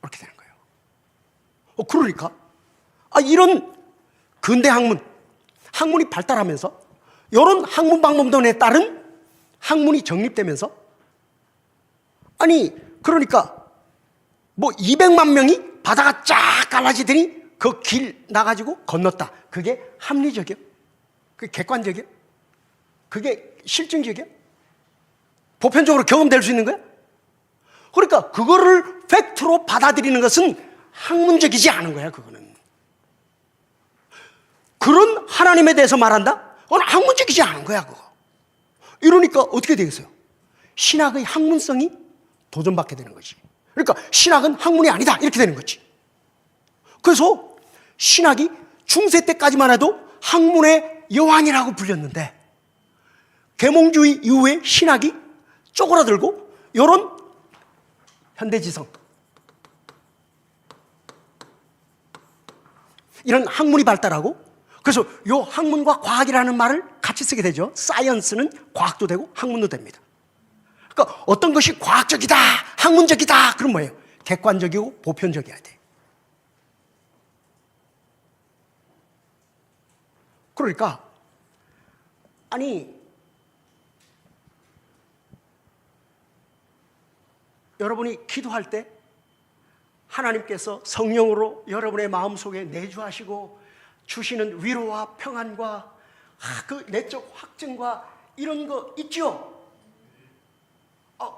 이렇게 되는 거예요. 그러니까 이런 근대 학문이 발달하면서 이런 학문 방법론에 따른 학문이 정립되면서 그러니까 뭐 200만 명이 바다가 쫙 갈라지더니 그 길 나가지고 건넜다. 그게 합리적이요? 그게 객관적이요? 그게 실증적이요? 보편적으로 경험될 수 있는 거야? 그러니까 그거를 팩트로 받아들이는 것은 학문적이지 않은 거야. 그거는 그런 하나님에 대해서 말한다? 그건 학문적이지 않은 거야. 그거. 이러니까 어떻게 되겠어요? 신학의 학문성이 도전받게 되는 거지. 그러니까 신학은 학문이 아니다 이렇게 되는 거지. 그래서 신학이 중세 때까지만 해도 학문의 여왕이라고 불렸는데 계몽주의 이후에 신학이 쪼그라들고 이런 현대지성, 이런 학문이 발달하고, 그래서 이 학문과 과학이라는 말을 같이 쓰게 되죠. 사이언스는 과학도 되고 학문도 됩니다. 그러니까 어떤 것이 과학적이다, 학문적이다 그럼 뭐예요? 객관적이고 보편적이어야 돼. 그러니까 여러분이 기도할 때 하나님께서 성령으로 여러분의 마음속에 내주하시고 주시는 위로와 평안과 그 내적 확증과 이런 거 있죠?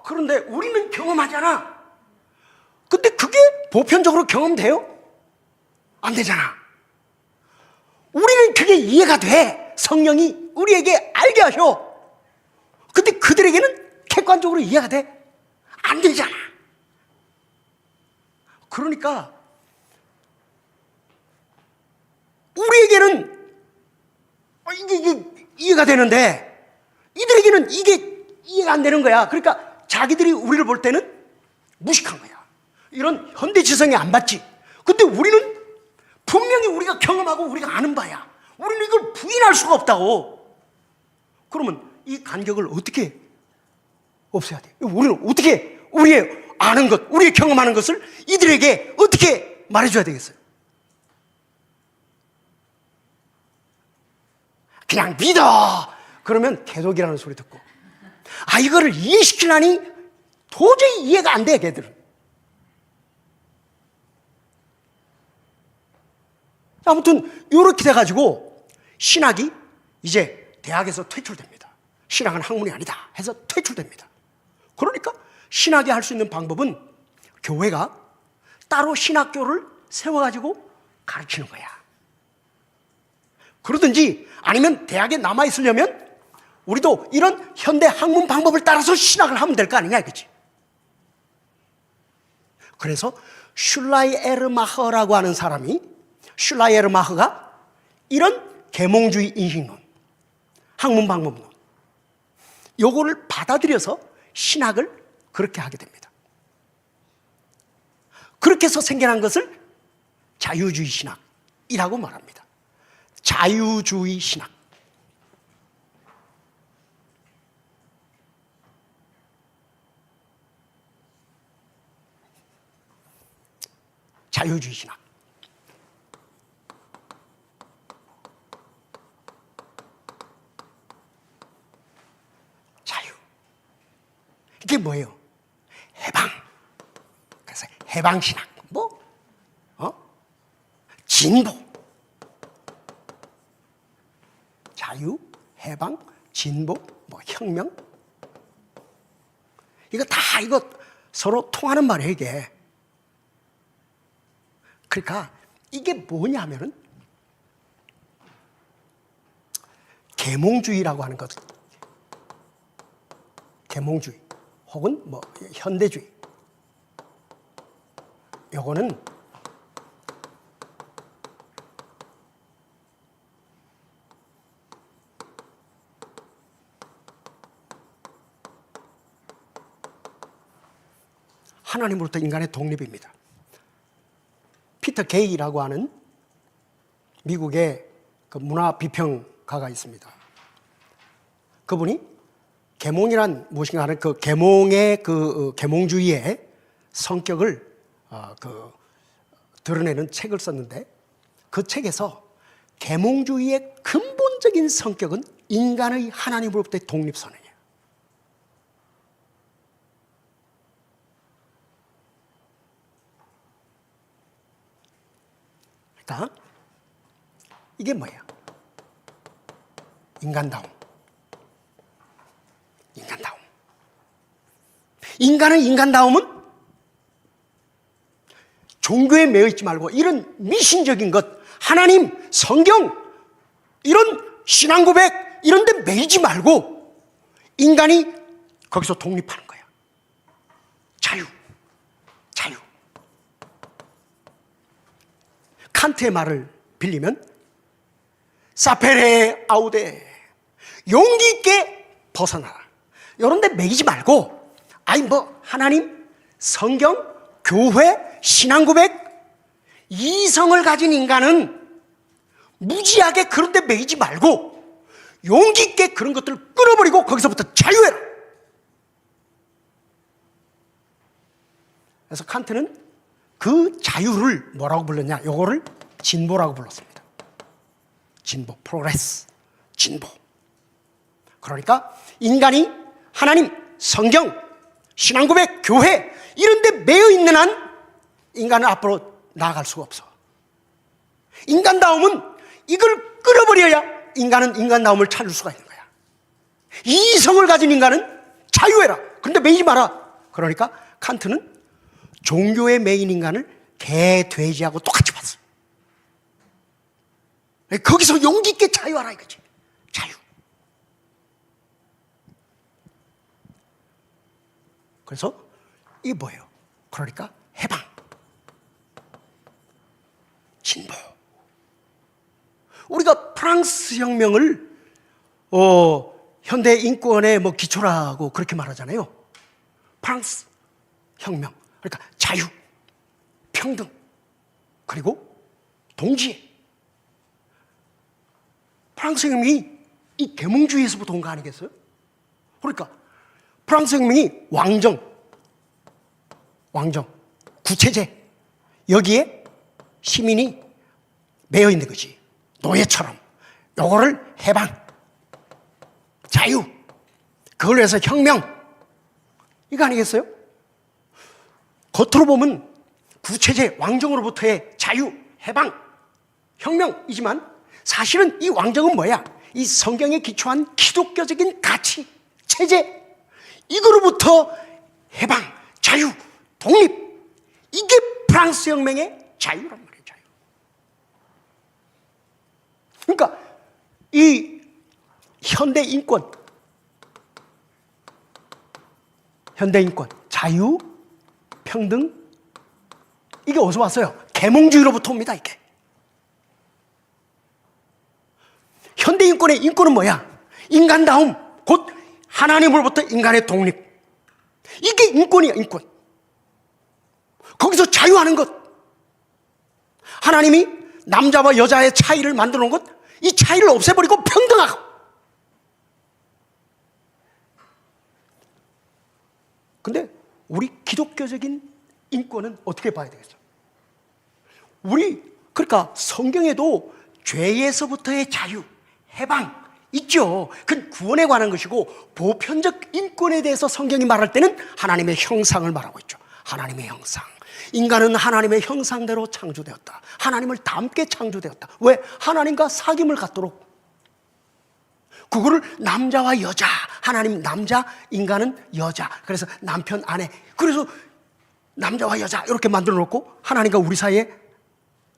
그런데 우리는 경험하잖아. 근데 그게 보편적으로 경험돼요? 안 되잖아. 우리는 그게 이해가 돼. 성령이 우리에게 알게 하셔. 근데 그들에게는 객관적으로 이해가 돼? 안 되잖아. 그러니까 우리에게는 이게 이해가 되는데 이들에게는 이게 이해가 안 되는 거야. 그러니까 자기들이 우리를 볼 때는 무식한 거야. 이런 현대 지성에 안 받지. 근데 우리는 분명히 우리가 경험하고 우리가 아는 바야. 우리는 이걸 부인할 수가 없다고. 그러면 이 간격을 어떻게 없애야 돼? 우리는 어떻게 우리의 아는 것, 우리의 경험하는 것을 이들에게 어떻게 말해줘야 되겠어요? 그냥 믿어! 그러면 개독이라는 소리 듣고 이거를 이해시키려니 도저히 이해가 안 돼, 걔들은. 아무튼 이렇게 돼가지고 신학이 이제 대학에서 퇴출됩니다. 신학은 학문이 아니다 해서 퇴출됩니다. 그러니까 신학이 할 수 있는 방법은 교회가 따로 신학교를 세워가지고 가르치는 거야. 그러든지 아니면 대학에 남아있으려면 우리도 이런 현대 학문 방법을 따라서 신학을 하면 될 거 아니냐 이거지. 그래서 슐라이에르마허라고 하는 사람이, 슐라이에르마허가 이런 계몽주의 인식론, 학문 방법론, 요거를 받아들여서 신학을 그렇게 하게 됩니다. 그렇게 해서 생겨난 것을 자유주의 신학이라고 말합니다. 자유주의 신학. 자유주의 신학. 자유. 이게 뭐예요? 해방. 그래서 해방신학. 진보. 자유, 해방, 진보, 혁명. 이거 서로 통하는 말이에요, 이게. 그러니까 이게 뭐냐 하면은 계몽주의라고 하는 것. 계몽주의 혹은 현대주의. 요거는 하나님으로부터 인간의 독립입니다. 피터 게이라고 하는 미국의 그 문화 비평가가 있습니다. 그분이 계몽이란 무엇인가 하는 그 계몽의 계몽주의의 성격을 드러내는 책을 썼는데, 그 책에서 계몽주의의 근본적인 성격은 인간의 하나님으로부터의 독립선언이에요. 그러니까 이게 뭐야? 인간다움. 인간의 인간다움은 종교에 매여 있지 말고 이런 미신적인 것, 하나님, 성경, 이런 신앙 고백 이런 데 매이지 말고 인간이 거기서 독립하는 거야. 자유. 칸트의 말을 빌리면 사페레 아우데, 용기 있게 벗어나라. 이런 데 매이지 말고 하나님, 성경, 교회, 신앙 고백, 이성을 가진 인간은 무지하게 그런 데 매이지 말고 용기 있게 그런 것들을 끊어버리고 거기서부터 자유해라. 그래서 칸트는 그 자유를 뭐라고 불렀냐? 요거를 진보라고 불렀습니다. 진보, 프로그레스, 진보. 그러니까 인간이 하나님, 성경, 신앙 고백, 교회 이런 데 매여 있는 한 인간은 앞으로 나아갈 수가 없어. 인간다움은 이걸 끊어버려야 인간은 인간다움을 찾을 수가 있는 거야. 이성을 가진 인간은 자유해라. 그런데 매이지 마라. 그러니까 칸트는 종교에 매인 인간을 개, 돼지하고 똑같이 봤어. 거기서 용기 있게 자유하라 이거지. 자유. 그래서 이게 뭐예요? 그러니까 해방, 진보. 우리가 프랑스 혁명을 현대 인권의 기초라고 그렇게 말하잖아요. 프랑스 혁명. 그러니까 자유, 평등, 그리고 동지애. 프랑스 혁명이 이 계몽주의에서부터 온 거 아니겠어요? 그러니까 프랑스 혁명이 왕정, 구체제, 여기에 시민이 매여 있는 거지. 노예처럼. 요거를 해방, 자유, 그걸 위해서 혁명, 이거 아니겠어요? 겉으로 보면 구체제, 왕정으로부터의 자유, 해방, 혁명이지만 사실은 이 왕정은 뭐야? 이 성경에 기초한 기독교적인 가치, 체제, 이거로부터 해방, 자유, 독립, 이게 프랑스 혁명의 자유란 말이에요. 자유. 그러니까 이 현대 인권, 자유, 평등, 이게 어디서 왔어요? 계몽주의로부터 옵니다. 이게 현대 인권의 인권은 뭐야? 인간다움, 곧 하나님으로부터 인간의 독립. 이게 인권이야, 인권. 거기서 자유하는 것. 하나님이 남자와 여자의 차이를 만들어 놓은 것, 이 차이를 없애버리고 평등하고. 근데 우리 기독교적인 인권은 어떻게 봐야 되겠어? 그러니까 성경에도 죄에서부터의 자유, 해방 있죠. 그건 구원에 관한 것이고, 보편적 인권에 대해서 성경이 말할 때는 하나님의 형상을 말하고 있죠. 하나님의 형상. 인간은 하나님의 형상대로 창조되었다. 하나님을 닮게 창조되었다. 왜? 하나님과 사귐을 갖도록. 그거를 남자와 여자, 하나님 남자, 인간은 여자. 그래서 남편, 아내. 그래서 남자와 여자 이렇게 만들어 놓고 하나님과 우리 사이에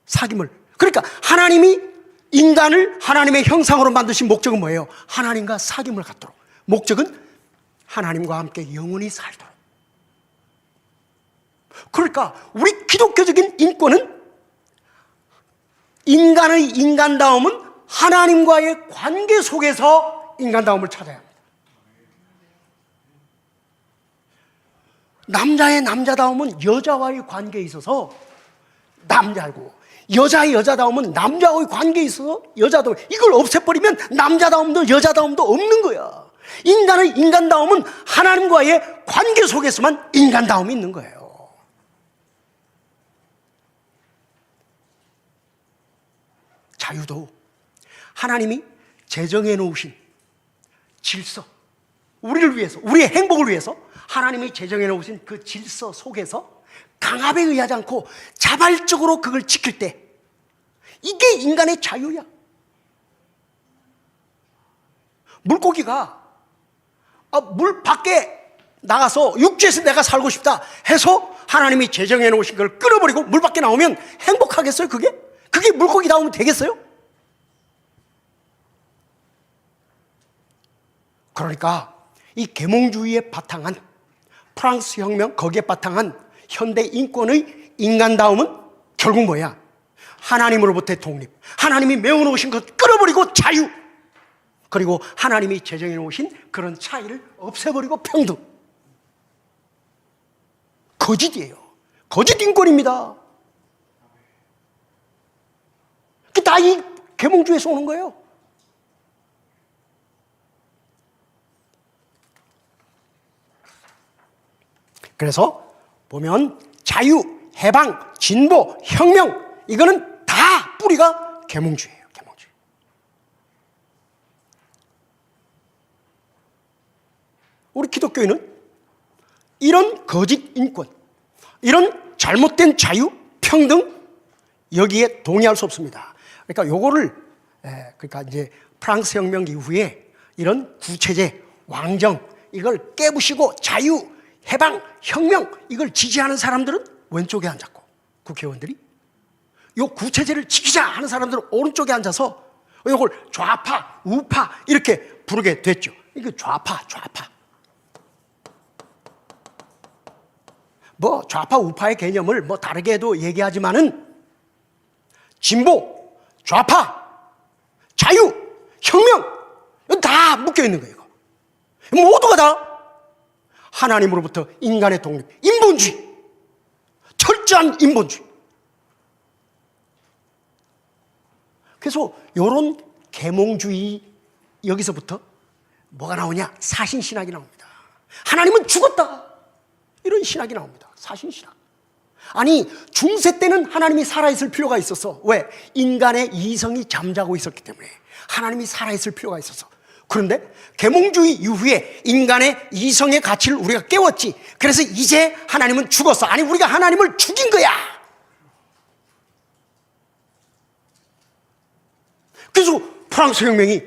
사귐을. 그러니까 하나님이 인간을 하나님의 형상으로 만드신 목적은 뭐예요? 하나님과 사귐을 갖도록. 목적은 하나님과 함께 영원히 살도록. 그러니까 우리 기독교적인 인권은 인간의 인간다움은 하나님과의 관계 속에서 인간다움을 찾아야 합니다. 남자의 남자다움은 여자와의 관계에 있어서 남자고, 여자의 여자다움은 남자와의 관계에 있어서 여자다움. 이걸 없애버리면 남자다움도 여자다움도 없는 거야. 인간의 인간다움은 하나님과의 관계 속에서만 인간다움이 있는 거예요. 자유도 하나님이 제정해 놓으신 질서, 우리를 위해서, 우리의 행복을 위해서 하나님이 제정해 놓으신 그 질서 속에서 강압에 의하지 않고 자발적으로 그걸 지킬 때, 이게 인간의 자유야. 물고기가 물 밖에 나가서 육지에서 내가 살고 싶다 해서 하나님이 제정해 놓으신 걸 끌어버리고 물 밖에 나오면 행복하겠어요? 그게 물고기다우면 되겠어요? 그러니까 이 계몽주의에 바탕한 프랑스 혁명, 거기에 바탕한 현대 인권의 인간다움은 결국 뭐야? 하나님으로부터의 독립, 하나님이 메워놓으신 것 끌어버리고 자유, 그리고 하나님이 제정해 놓으신 그런 차이를 없애버리고 평등. 거짓이에요. 거짓 인권입니다. 다 이 계몽주의에서 오는 거예요. 그래서 보면 자유, 해방, 진보, 혁명, 이거는 다 뿌리가 계몽주의예요. 계몽주의. 우리 기독교인은 이런 거짓 인권, 이런 잘못된 자유, 평등, 여기에 동의할 수 없습니다. 그러니까 요거를, 그러니까 이제 프랑스 혁명 이후에 이런 구체제, 왕정, 이걸 깨부시고 자유, 해방, 혁명, 이걸 지지하는 사람들은 왼쪽에 앉았고, 국회의원들이 요 구체제를 지키자 하는 사람들은 오른쪽에 앉아서 요걸 좌파, 우파 이렇게 부르게 됐죠. 이게 좌파. 뭐 좌파, 우파의 개념을 뭐 다르게도 얘기하지만은 진보, 좌파, 자유, 혁명, 다 묶여 있는 거예요. 모두가 다 하나님으로부터 인간의 독립, 인본주의, 철저한 인본주의. 그래서 이런 계몽주의, 여기서부터 뭐가 나오냐? 사신신학이 나옵니다. 하나님은 죽었다, 이런 신학이 나옵니다. 사신신학. 아니, 중세 때는 하나님이 살아있을 필요가 있었어. 왜? 인간의 이성이 잠자고 있었기 때문에 하나님이 살아있을 필요가 있었어. 그런데 계몽주의 이후에 인간의 이성의 가치를 우리가 깨웠지. 그래서 이제 하나님은 죽었어. 아니, 우리가 하나님을 죽인 거야. 그래서 프랑스 혁명이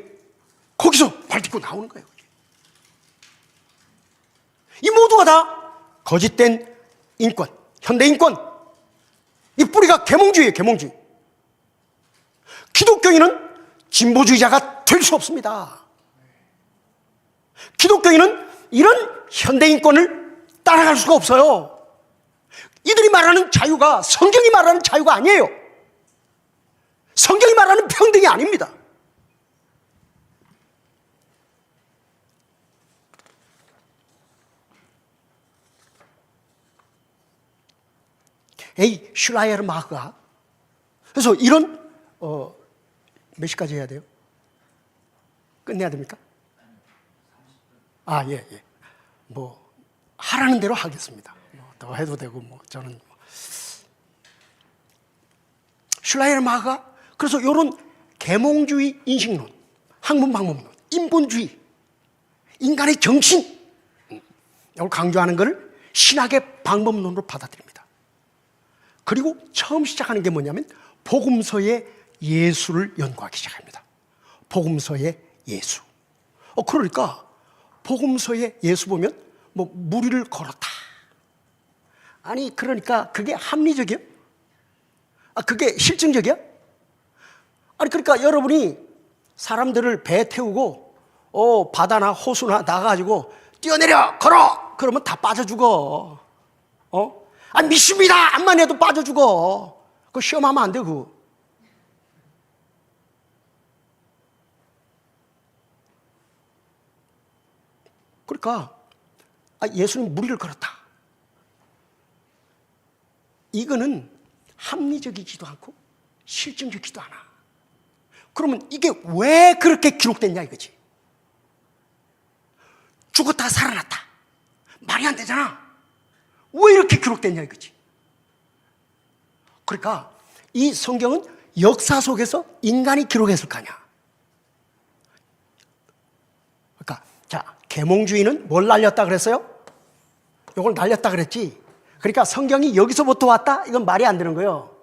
거기서 발딛고 나오는 거예요. 이 모두가 다 거짓된 인권, 현대 인권, 이 뿌리가 계몽주의예요. 계몽주의. 기독교인은 진보주의자가 될 수 없습니다. 기독교인은 이런 현대 인권을 따라갈 수가 없어요. 이들이 말하는 자유가 성경이 말하는 자유가 아니에요. 성경이 말하는 평등이 아닙니다. 에이 슐라이르마흐가. 그래서 이런 몇 시까지 해야 돼요? 끝내야 됩니까? 아, 예, 예. 뭐 하라는 대로 하겠습니다. 더 해도 되고 뭐 저는 슐라이르마흐가 그래서 이런 계몽주의 인식론, 학문방법론, 인본주의, 인간의 정신 이걸 강조하는 것을 신학의 방법론으로 받아들입니다. 그리고 처음 시작하는 게 뭐냐면 복음서의 예수를 연구하기 시작합니다. 복음서의 예수. 그러니까 복음서의 예수 보면 뭐 무리를 걸었다. 아니 그러니까 그게 합리적이야? 그게 실증적이야? 아니 그러니까 여러분이 사람들을 배 태우고 바다나 호수나 나가가지고 뛰어내려 걸어 그러면 다 빠져 죽어. 믿습니다 안만 해도 빠져 죽어. 그거 시험하면 안 돼. 그거 그러니까 예수님 무리를 걸었다. 이거는 합리적이지도 않고 실증적이지도 않아. 그러면 이게 왜 그렇게 기록됐냐 이거지. 죽었다 살아났다. 말이 안 되잖아. 왜 이렇게 기록됐냐 이거지. 그러니까 이 성경은 역사 속에서 인간이 기록했을 거 아니야. 그러니까 자, 계몽주의는 뭘 날렸다 그랬어요? 이걸 날렸다 그랬지. 그러니까 성경이 여기서부터 왔다? 이건 말이 안 되는 거예요.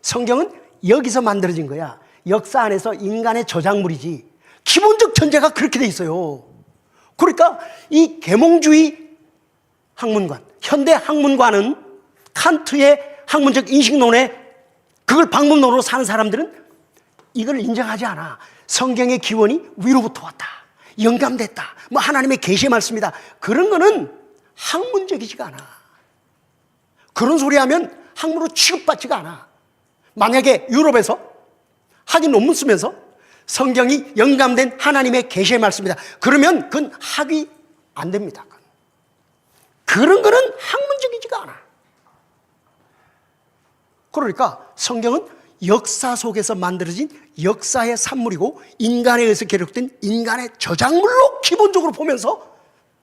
성경은 여기서 만들어진 거야. 역사 안에서 인간의 저작물이지. 기본적 전제가 그렇게 돼 있어요. 그러니까 이 계몽주의 학문관, 현대 학문관은 칸트의 학문적 인식론에 그걸 방법론으로 사는 사람들은 이걸 인정하지 않아. 성경의 기원이 위로부터 왔다. 영감됐다. 뭐 하나님의 계시의 말씀이다. 그런 거는 학문적이지가 않아. 그런 소리 하면 학문으로 취급받지가 않아. 만약에 유럽에서 학위 논문 쓰면서 성경이 영감된 하나님의 계시의 말씀이다. 그러면 그건 학위 안 됩니다. 그런 거는 학문적이지가 않아. 그러니까 성경은 역사 속에서 만들어진 역사의 산물이고 인간에 의해서 기록된 인간의 저작물로 기본적으로 보면서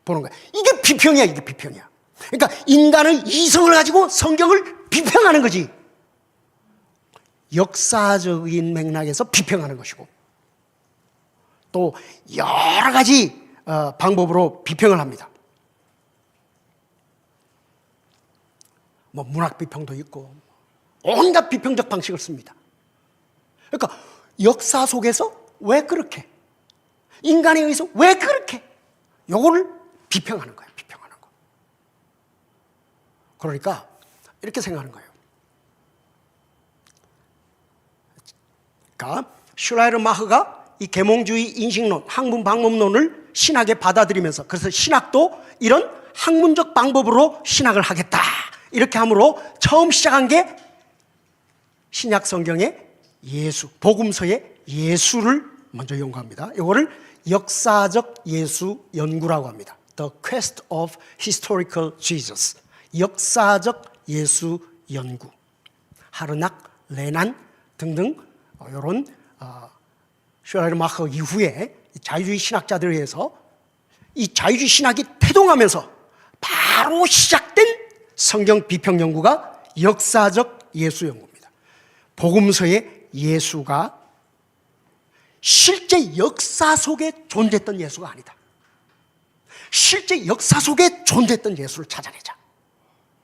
보는 거야. 이게 비평이야. 이게 비평이야. 그러니까 인간의 이성을 가지고 성경을 비평하는 거지. 역사적인 맥락에서 비평하는 것이고 또 여러 가지 방법으로 비평을 합니다. 뭐 문학 비평도 있고 온갖 비평적 방식을 씁니다. 그러니까 역사 속에서 왜 그렇게 인간에 의해서 왜 그렇게 요거를 비평하는 거예요. 비평하는 거. 그러니까 이렇게 생각하는 거예요. 그러니까 슐라이르마흐가 이 계몽주의 인식론, 학문 방법론을 신학에 받아들이면서 그래서 신학도 이런 학문적 방법으로 신학을 하겠다. 이렇게 함으로 처음 시작한 게 신약 성경의 예수, 복음서의 예수를 먼저 연구합니다. 이거를 역사적 예수 연구라고 합니다. The Quest of Historical Jesus. 역사적 예수 연구. 하르낙, 레난 등등 이런 슐라이르마흐 이후에 자유주의 신학자들에 의해서 이 자유주의 신학이 태동하면서 바로 시작된 성경 비평 연구가 역사적 예수 연구입니다. 복음서의 예수가 실제 역사 속에 존재했던 예수가 아니다. 실제 역사 속에 존재했던 예수를 찾아내자.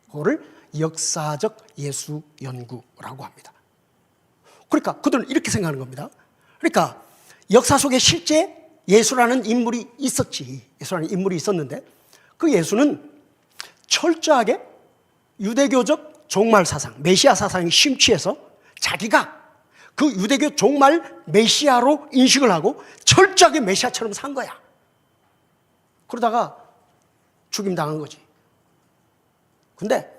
그거를 역사적 예수 연구라고 합니다. 그러니까 그들은 이렇게 생각하는 겁니다. 그러니까 역사 속에 실제 예수라는 인물이 있었지. 예수라는 인물이 있었는데 그 예수는 철저하게 유대교적 종말 사상, 메시아 사상이 심취해서 자기가 그 유대교 종말 메시아로 인식을 하고 철저하게 메시아처럼 산 거야. 그러다가 죽임당한 거지. 근데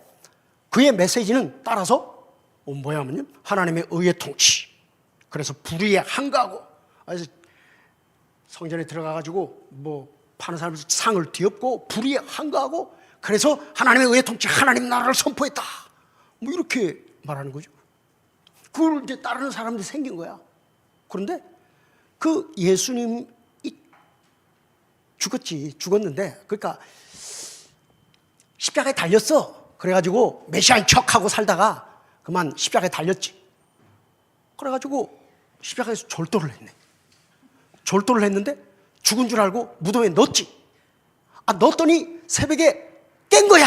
그의 메시지는 따라서 뭐냐면요, 하나님의 의의 통치. 그래서 불의에 한가하고, 그래서 성전에 들어가가지고 뭐 파는 사람 상을 뒤엎고 불의에 한가하고, 그래서 하나님의 의의 통치, 하나님 나라를 선포했다. 뭐 이렇게 말하는 거죠. 그걸 이제 따르는 사람들이 생긴 거야. 그런데 그 예수님이 죽었는데, 그러니까 십자가에 달렸어. 그래가지고 메시아인 척하고 살다가 그만 십자가에 달렸지. 그래가지고 십자가에서 절도를 했네. 절도를 했는데 죽은 줄 알고 무덤에 넣었지. 넣었더니 새벽에 깬 거야.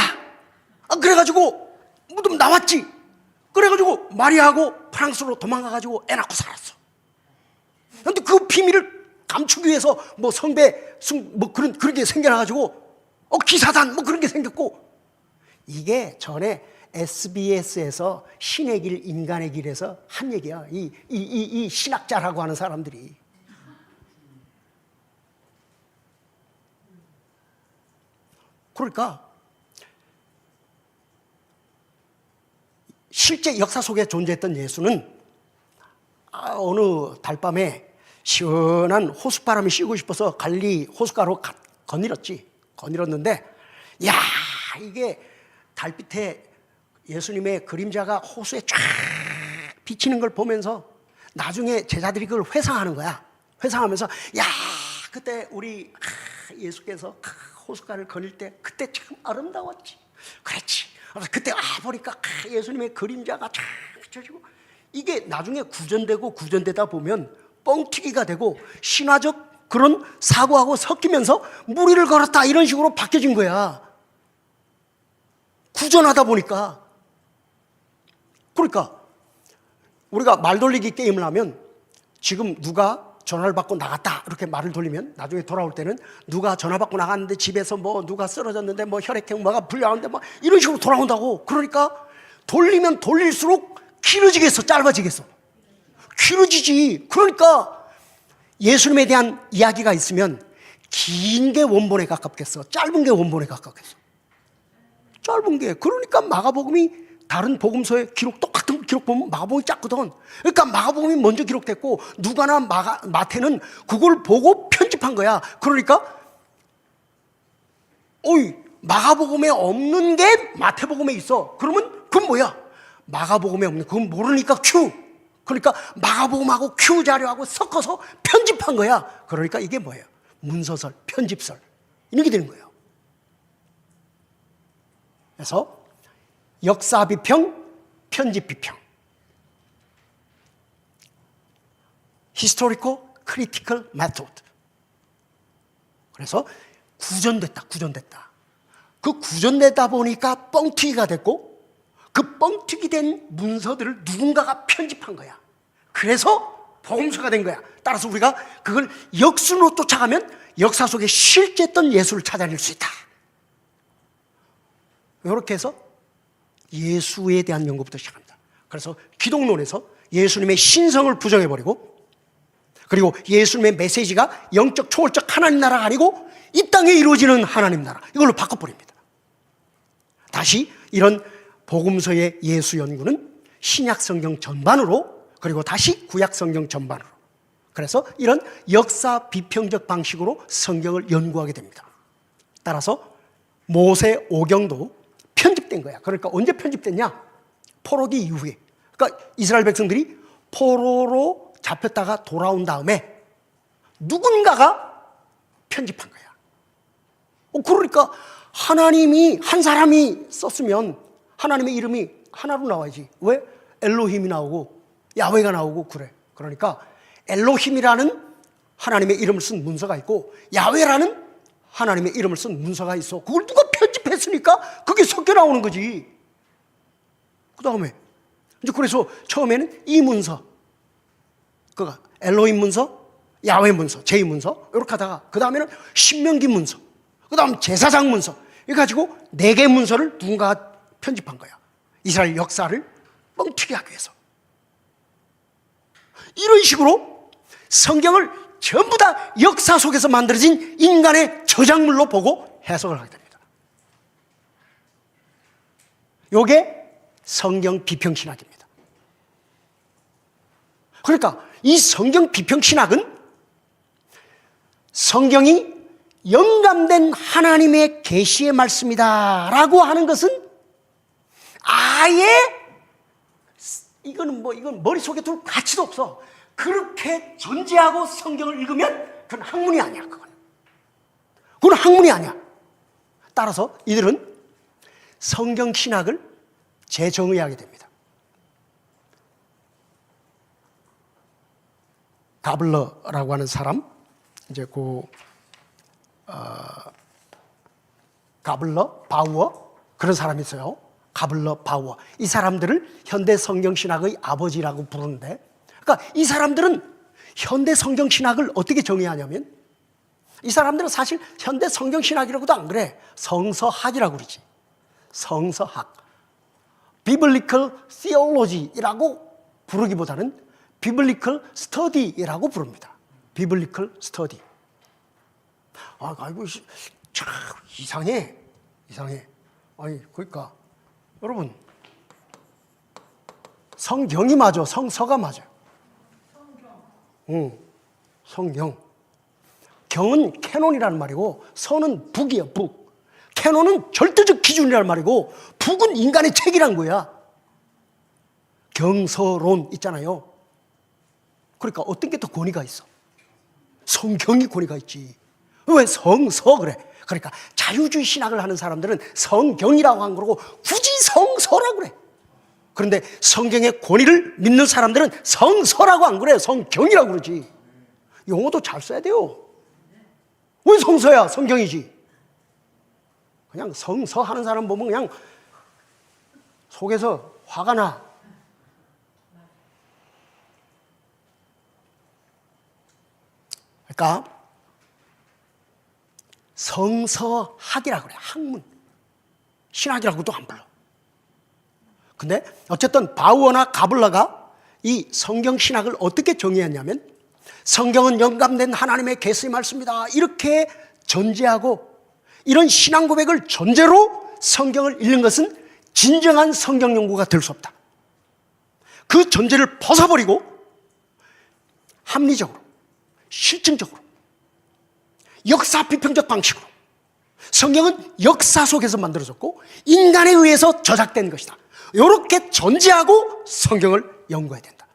그래가지고 무덤 나왔지. 그래가지고 마리아하고 프랑스로 도망가가지고 애 낳고 살았어. 그런데 그 비밀을 감추기 위해서 뭐 성배, 뭐 그런 게 생겨나가지고 기사단 뭐 그런 게 생겼고, 이게 전에 SBS에서 신의 길, 인간의 길에서 한 얘기야. 이 신학자라고 하는 사람들이. 그러니까 실제 역사 속에 존재했던 예수는 어느 달밤에 시원한 호숫바람이 쐬고 싶어서 갈릴리 호숫가로 거닐었는데, 야, 이게 달빛에 예수님의 그림자가 호수에 쫙 비치는 걸 보면서 나중에 제자들이 그걸 회상하는 거야. 회상하면서, 야, 그때 우리 예수께서 호숫가를 거닐 때 그때 참 아름다웠지. 그랬지. 그때 보니까 예수님의 그림자가 쫙 비춰지고, 이게 나중에 구전되다 보면 뻥튀기가 되고 신화적 그런 사고하고 섞이면서 무리를 걸었다 이런 식으로 바뀌어진 거야. 구전하다 보니까. 그러니까 우리가 말 돌리기 게임을 하면 지금 누가 전화를 받고 나갔다 이렇게 말을 돌리면 나중에 돌아올 때는 누가 전화 받고 나갔는데 집에서 뭐 누가 쓰러졌는데 뭐 혈액형 뭐가 불량한데 뭐 이런 식으로 돌아온다고. 그러니까 돌리면 돌릴수록 길어지겠어, 짧아지겠어? 길어지지. 그러니까 예수님에 대한 이야기가 있으면 긴 게 원본에 가깝겠어, 짧은 게 원본에 가깝겠어? 짧은 게. 그러니까 마가복음이 다른 복음서의 똑같은 기록 보면 마가복음이 작거든. 그러니까 마가복음이 먼저 기록됐고 누가나 마태는 그걸 보고 편집한 거야. 그러니까 마가복음에 없는 게 마태복음에 있어. 그러면 그건 뭐야? 마가복음에 없는, 그건 모르니까 큐. 그러니까 마가복음하고 큐 자료하고 섞어서 편집한 거야. 그러니까 이게 뭐예요? 문서설, 편집설, 이렇게 되는 거예요. 그래서 역사 비평, 편집 비평, Historical Critical Method. 그래서 구전됐다. 그 구전되다 보니까 뻥튀기가 됐고, 그 뻥튀기 된 문서들을 누군가가 편집한 거야. 그래서 복음서가 된 거야. 따라서 우리가 그걸 역순으로 쫓아가면 역사 속에 실제 있던 예수를 찾아낼 수 있다. 이렇게 해서 예수에 대한 연구부터 시작합니다. 그래서 기독론에서 예수님의 신성을 부정해버리고, 그리고 예수님의 메시지가 영적 초월적 하나님 나라가 아니고 이 땅에 이루어지는 하나님 나라, 이걸로 바꿔버립니다. 다시 이런 복음서의 예수 연구는 신약 성경 전반으로, 그리고 다시 구약 성경 전반으로, 그래서 이런 역사 비평적 방식으로 성경을 연구하게 됩니다. 따라서 모세 오경도 편집된 거야. 그러니까 언제 편집됐냐? 포로기 이후에. 그러니까 이스라엘 백성들이 포로로 잡혔다가 돌아온 다음에 누군가가 편집한 거야. 그러니까 하나님이, 한 사람이 썼으면 하나님의 이름이 하나로 나와야지. 왜? 엘로힘이 나오고 야훼가 나오고 그래. 그러니까 엘로힘이라는 하나님의 이름을 쓴 문서가 있고 야훼라는 하나님의 이름을 쓴 문서가 있어. 그걸 누가 편집했으니까 그게 섞여 나오는 거지. 그 다음에 이제 그래서 처음에는 이 문서, 그 엘로힘 문서, 야훼 문서, 제2 문서 이렇게 하다가 그 다음에는 신명기 문서, 그 다음 제사장 문서, 이거 가지고 4개 문서를 누군가가 편집한 거야. 이스라엘 역사를 뻥튀기 하기 위해서. 이런 식으로 성경을 전부 다 역사 속에서 만들어진 인간의 저작물로 보고 해석을 하게 됩니다. 이게 성경 비평신학입니다. 그러니까 이 성경 비평신학은 성경이 영감된 하나님의 계시의 말씀이다 라고 하는 것은 아예 이건 머릿속에 둘 가치도 없어. 그렇게 존재하고 성경을 읽으면 그건 학문이 아니야. 그건 학문이 아니야. 따라서 이들은 성경 신학을 재정의하게 됩니다. 가블러라고 하는 사람, 이제 가블러, 바우어 그런 사람이 있어요. 가블러, 바우어. 이 사람들을 현대 성경 신학의 아버지라고 부르는데, 그러니까 이 사람들은 현대 성경 신학을 어떻게 정의하냐면, 이 사람들은 사실 현대 성경 신학이라고도 안 그래. 성서학이라고 그러지. 성서학. Biblical Theology라고 부르기보다는 Biblical Study라고 부릅니다. Biblical Study. 아이고, 참 이상해. 아니, 그러니까 여러분, 성경이 맞아, 성서가 맞아. 성경. 경은 캐논이라는 말이고, 서는 북이에요, 북. 캐논은 절대적 기준이라는 말이고, 북은 인간의 책이란 거야. 경서론 있잖아요. 그러니까 어떤 게 더 권위가 있어? 성경이 권위가 있지. 왜 성서 그래? 그러니까 자유주의 신학을 하는 사람들은 성경이라고 한 거고 굳이 성서라고 그래. 그런데 성경의 권위를 믿는 사람들은 성서라고 안 그래요. 성경이라고 그러지. 용어도 잘 써야 돼요. 왜 성서야? 성경이지. 그냥 성서 하는 사람 보면 그냥 속에서 화가 나. 그러니까 성서학이라고 그래. 학문. 신학이라고도 안 불러. 근데 어쨌든 바우어나 가블러가 이 성경 신학을 어떻게 정의했냐면, 성경은 영감된 하나님의 계시의 말씀이다, 이렇게 전제하고, 이런 신앙 고백을 전제로 성경을 읽는 것은 진정한 성경 연구가 될 수 없다. 그 전제를 벗어버리고 합리적으로, 실증적으로, 역사 비평적 방식으로, 성경은 역사 속에서 만들어졌고 인간에 의해서 저작된 것이다, 이렇게 전제하고 성경을 연구해야 된다.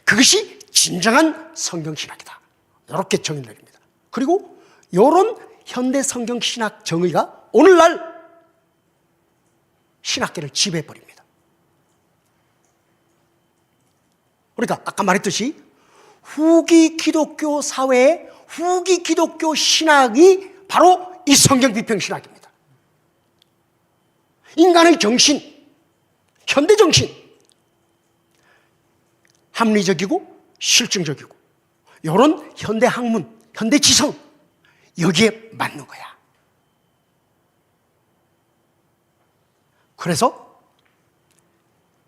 그것이 진정한 성경신학이다, 이렇게 정의를 내립니다. 그리고 이런 현대 성경신학 정의가 오늘날 신학계를 지배해버립니다. 그러니까 아까 말했듯이 후기 기독교 사회의 후기 기독교 신학이 바로 이 성경 비평 신학입니다. 인간의 정신, 현대 정신, 합리적이고 실증적이고 이런 현대 학문, 현대 지성, 여기에 맞는 거야. 그래서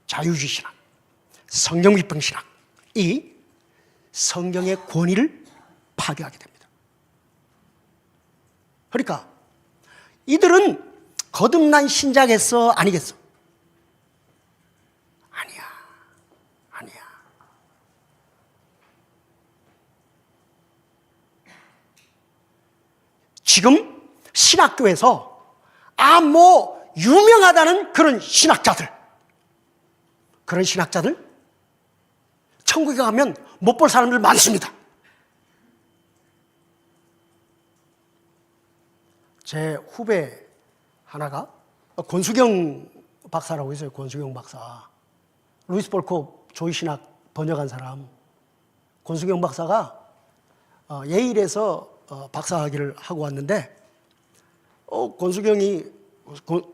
자유주의 신학, 성경 비평 신학, 이 성경의 권위를 파괴하게 됩니다. 그러니까 이들은 거듭난 신자겠어, 아니겠어? 아니야. 지금 신학교에서 유명하다는 그런 신학자들 천국에 가면 못 볼 사람들 많습니다. 제 후배 하나가 권수경 박사라고 있어요. 권수경 박사. 루이스 볼코 조이신학 번역한 사람. 권수경 박사가 예일에서 박사학위를 하고 왔는데,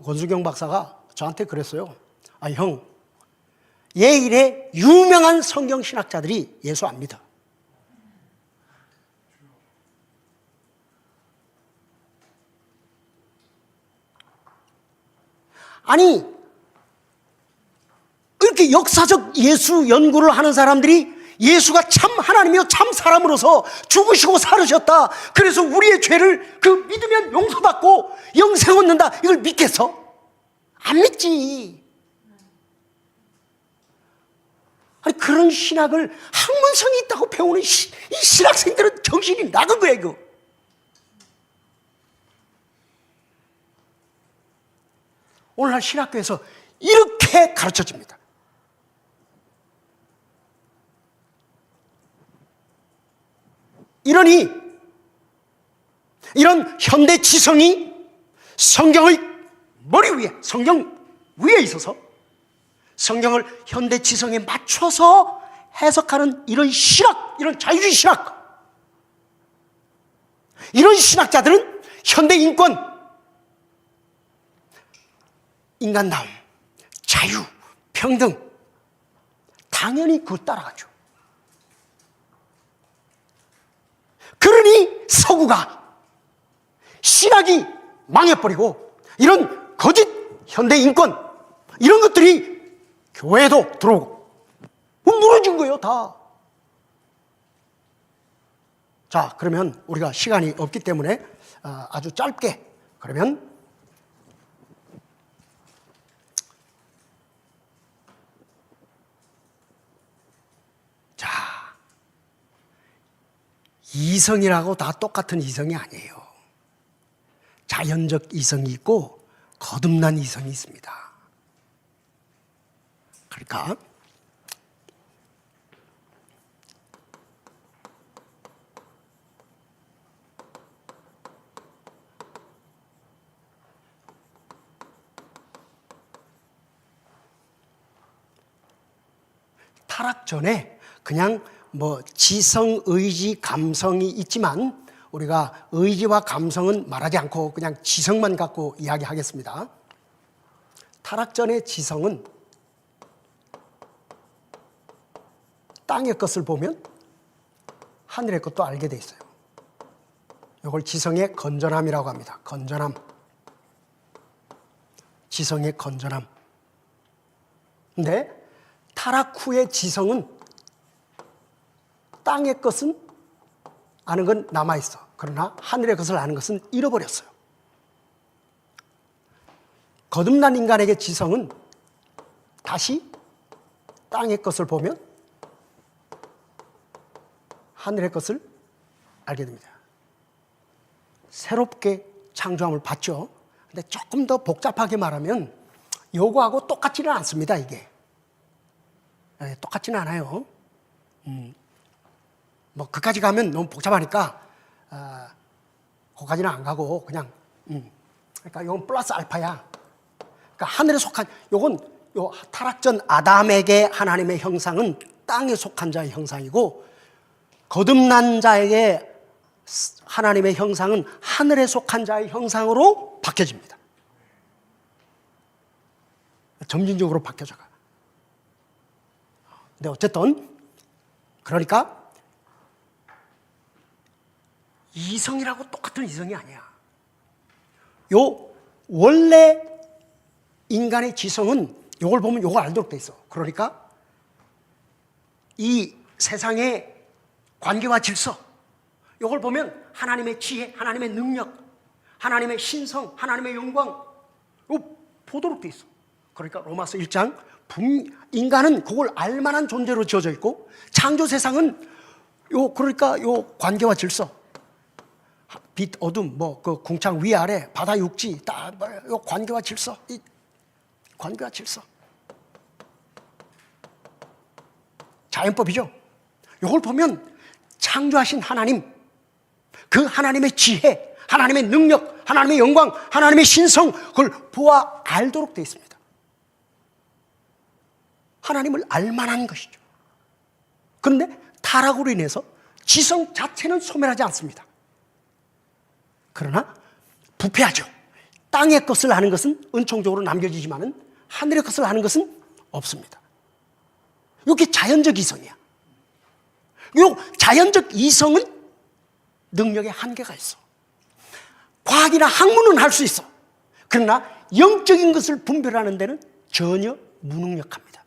권수경 박사가 저한테 그랬어요. 형, 예일의 유명한 성경 신학자들이 예수 안 믿어. 아니, 이렇게 역사적 예수 연구를 하는 사람들이 예수가 참 하나님이요 참 사람으로서 죽으시고 살으셨다, 그래서 우리의 죄를 믿으면 용서받고 영생 얻는다, 이걸 믿겠어? 안 믿지. 아니, 그런 신학을 학문성이 있다고 배우는 이 신학생들은 정신이 나간 거야, 이거. 오늘날 신학교에서 이렇게 가르쳐집니다. 이러니 이런 현대 지성이 성경의 머리 위에, 성경 위에 있어서 성경을 현대 지성에 맞춰서 해석하는 이런 신학, 이런 자유주의 신학, 이런 신학자들은 현대 인권, 인간다움, 자유, 평등, 당연히 그거 따라가죠. 그러니 서구가 신학이 망해버리고 이런 거짓 현대 인권 이런 것들이 교회에도 들어오고 무너진 거예요, 다. 자, 그러면 우리가 시간이 없기 때문에 아주 짧게, 그러면 자, 이성이라고 다 똑같은 이성이 아니에요. 자연적 이성이 있고 거듭난 이성이 있습니다. 그러니까 타락 전에 그냥 뭐 지성, 의지, 감성이 있지만 우리가 의지와 감성은 말하지 않고 그냥 지성만 갖고 이야기하겠습니다. 타락 전의 지성은 땅의 것을 보면 하늘의 것도 알게 돼 있어요. 이걸 지성의 건전함이라고 합니다. 건전함. 지성의 건전함. 근데 타락 후의 지성은 땅의 것은 아는 건 남아있어. 그러나 하늘의 것을 아는 것은 잃어버렸어요. 거듭난 인간에게 지성은 다시 땅의 것을 보면 하늘의 것을 알게 됩니다. 새롭게 창조함을 받죠. 근데 조금 더 복잡하게 말하면 요거하고 똑같지는 않습니다, 이게. 똑같지는 않아요. 뭐 그까지 가면 너무 복잡하니까 거기까지는 안 가고 그냥 그러니까 이건 플러스 알파야. 그러니까 하늘에 속한 요건 요 타락 전 아담에게 하나님의 형상은 땅에 속한 자의 형상이고 거듭난 자에게 하나님의 형상은 하늘에 속한 자의 형상으로 바뀌어집니다. 점진적으로 바뀌어져가. 근데 어쨌든 그러니까 이성이라고 똑같은 이성이 아니야. 요 원래 인간의 지성은 요걸 보면 요걸 알도록 돼 있어. 그러니까 이 세상의 관계와 질서, 요걸 보면 하나님의 지혜, 하나님의 능력, 하나님의 신성, 하나님의 영광 요 보도록 돼 있어. 그러니까 로마서 1장 인간은 그걸 알만한 존재로 지어져 있고 창조 세상은 그러니까 요 관계와 질서, 빛, 어둠, 뭐 그 궁창 위아래, 바다 육지, 요 관계와 질서, 이 관계와 질서, 자연법이죠. 요걸 보면 창조하신 하나님, 그 하나님의 지혜, 하나님의 능력, 하나님의 영광, 하나님의 신성, 그걸 보아 알도록 되어 있습니다. 하나님을 알만한 것이죠. 그런데 타락으로 인해서 지성 자체는 소멸하지 않습니다. 그러나 부패하죠. 땅의 것을 아는 것은 은총적으로 남겨지지만은 하늘의 것을 아는 것은 없습니다. 이게 자연적 이성이야. 요 자연적 이성은 능력의 한계가 있어. 과학이나 학문은 할 수 있어. 그러나 영적인 것을 분별하는 데는 전혀 무능력합니다.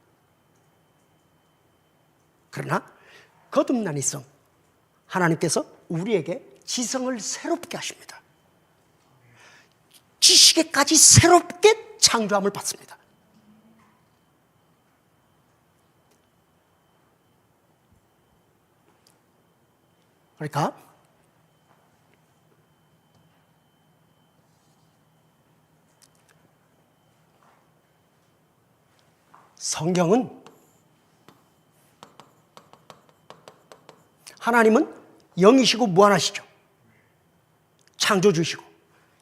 그러나 거듭난 이성, 하나님께서 우리에게 지성을 새롭게 하십니다. 지식에까지 새롭게 창조함을 받습니다. 그러니까 성경은 하나님은 영이시고 무한하시죠. 창조주시고.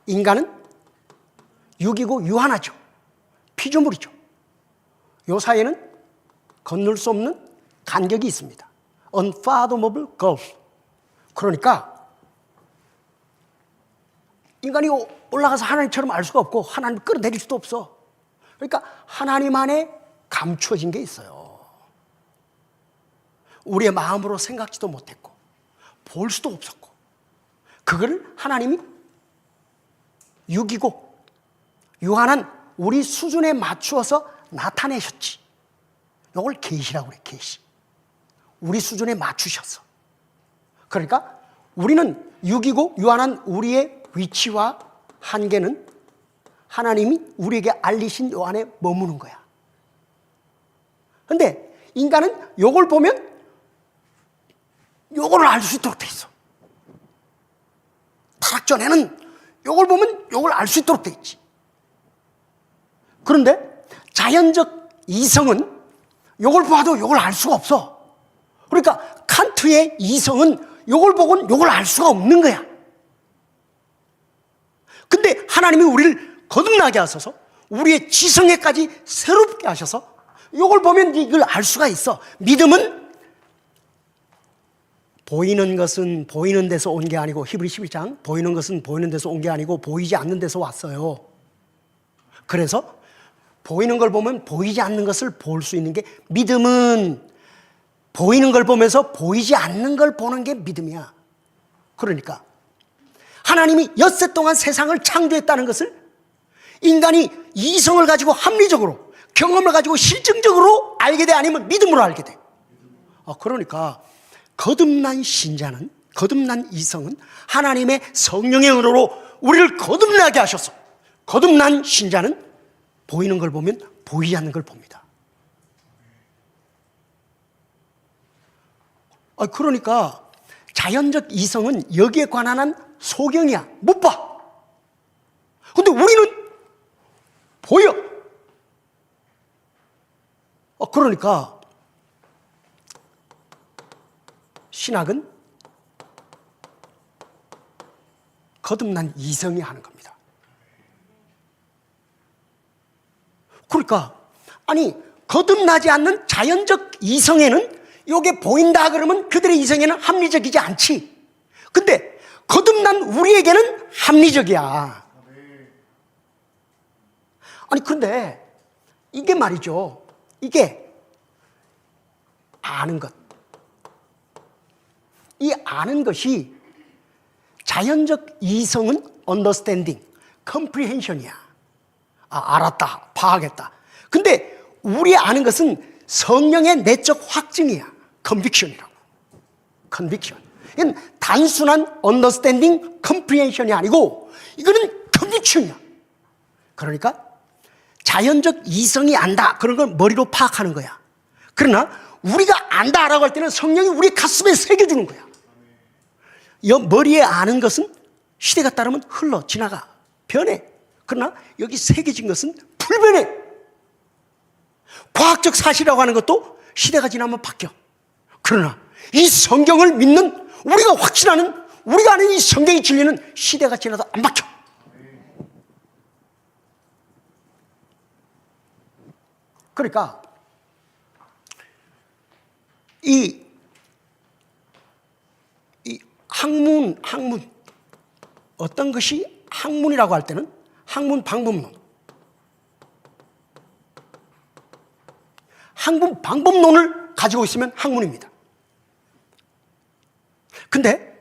인간은 육이고 유한하죠. 피조물이죠. 요 사이에는 건널 수 없는 간격이 있습니다. Unfathomable gulf. 그러니까 인간이 올라가서 하나님처럼 알 수가 없고 하나님 끌어내릴 수도 없어. 그러니까 하나님 안에 감추어진 게 있어요. 우리의 마음으로 생각지도 못했고 볼 수도 없었고 그거를 하나님이 육이고 유한한 우리 수준에 맞추어서 나타내셨지. 이걸 계시라고 그래. 계시. 우리 수준에 맞추셨어. 그러니까 우리는 육이고 유한한 우리의 위치와 한계는 하나님이 우리에게 알리신 요 안에 머무는 거야. 근데 인간은 요걸 보면 요걸 알 수 있도록 돼 있어. 타락전에는 요걸 보면 요걸 알 수 있도록 돼 있지. 그런데 자연적 이성은 요걸 봐도 요걸 알 수가 없어. 그러니까 칸트의 이성은 요걸 보고는 요걸 알 수가 없는 거야. 근데 하나님이 우리를 거듭나게 하셔서 우리의 지성에까지 새롭게 하셔서 요걸 보면 이걸 알 수가 있어. 믿음은 보이는 것은 보이는 데서 온 게 아니고, 히브리 12장 보이는 것은 보이는 데서 온 게 아니고 보이지 않는 데서 왔어요. 그래서 보이는 걸 보면 보이지 않는 것을 볼 수 있는 게, 믿음은 보이는 걸 보면서 보이지 않는 걸 보는 게 믿음이야. 그러니까 하나님이 엿새 동안 세상을 창조했다는 것을 인간이 이성을 가지고 합리적으로, 경험을 가지고 실증적으로 알게 돼, 아니면 믿음으로 알게 돼. 그러니까 거듭난 신자는, 거듭난 이성은 하나님의 성령의 은혜로 우리를 거듭나게 하셔서 거듭난 신자는 보이는 걸 보면 보이지 않는 걸 봅니다. 그러니까 자연적 이성은 여기에 관한 한 소경이야. 못 봐. 근데 우리는 보여. 그러니까 신학은 거듭난 이성이 하는 겁니다. 그러니까 아니, 거듭나지 않는 자연적 이성에는 이게 보인다 그러면 그들의 이성에는 합리적이지 않지. 근데 거듭난 우리에게는 합리적이야. 아니 근데 이게 말이죠, 이게 아는 것, 이 아는 것이 자연적 이성은 understanding, comprehension이야. 알았다, 파악했다. 근데 우리 아는 것은 성령의 내적 확증이야. conviction이라고. conviction. 이건 단순한 understanding, comprehension이 아니고 이거는 conviction이야. 그러니까 자연적 이성이 안다, 그런 걸 머리로 파악하는 거야. 그러나 우리가 안다라고 할 때는 성령이 우리 가슴에 새겨주는 거야. 머리에 아는 것은 시대가 따르면 흘러 지나가, 변해. 그러나 여기 새겨진 것은 불변해. 과학적 사실이라고 하는 것도 시대가 지나면 바뀌어. 그러나 이 성경을 믿는 우리가 확신하는, 우리가 아는 이 성경의 진리는 시대가 지나도 안 바뀌어. 그러니까 이 학문, 어떤 것이 학문이라고 할 때는 학문 방법론, 학문 방법론을 가지고 있으면 학문입니다. 근데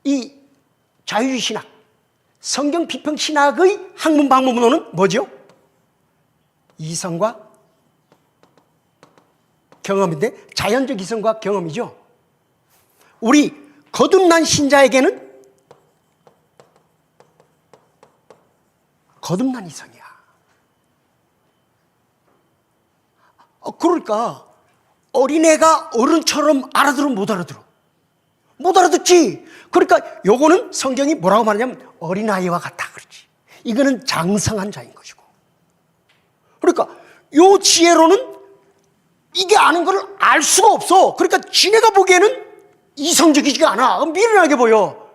이 자유주의 신학, 성경 비평 신학의 학문 방법론은 뭐죠? 이성과 경험인데, 자연적 이성과 경험이죠. 우리 거듭난 신자에게는 거듭난 이성이야. 그러니까 어린애가 어른처럼 알아들으면 못 알아들어. 못 알아듣지. 그러니까 요거는 성경이 뭐라고 말하냐면 어린아이와 같다 그러지. 이거는 장성한 자인 것이고. 그러니까 요 지혜로는 이게 아는 걸 알 수가 없어. 그러니까 지네가 보기에는 이성적이지가 않아. 미련하게 보여.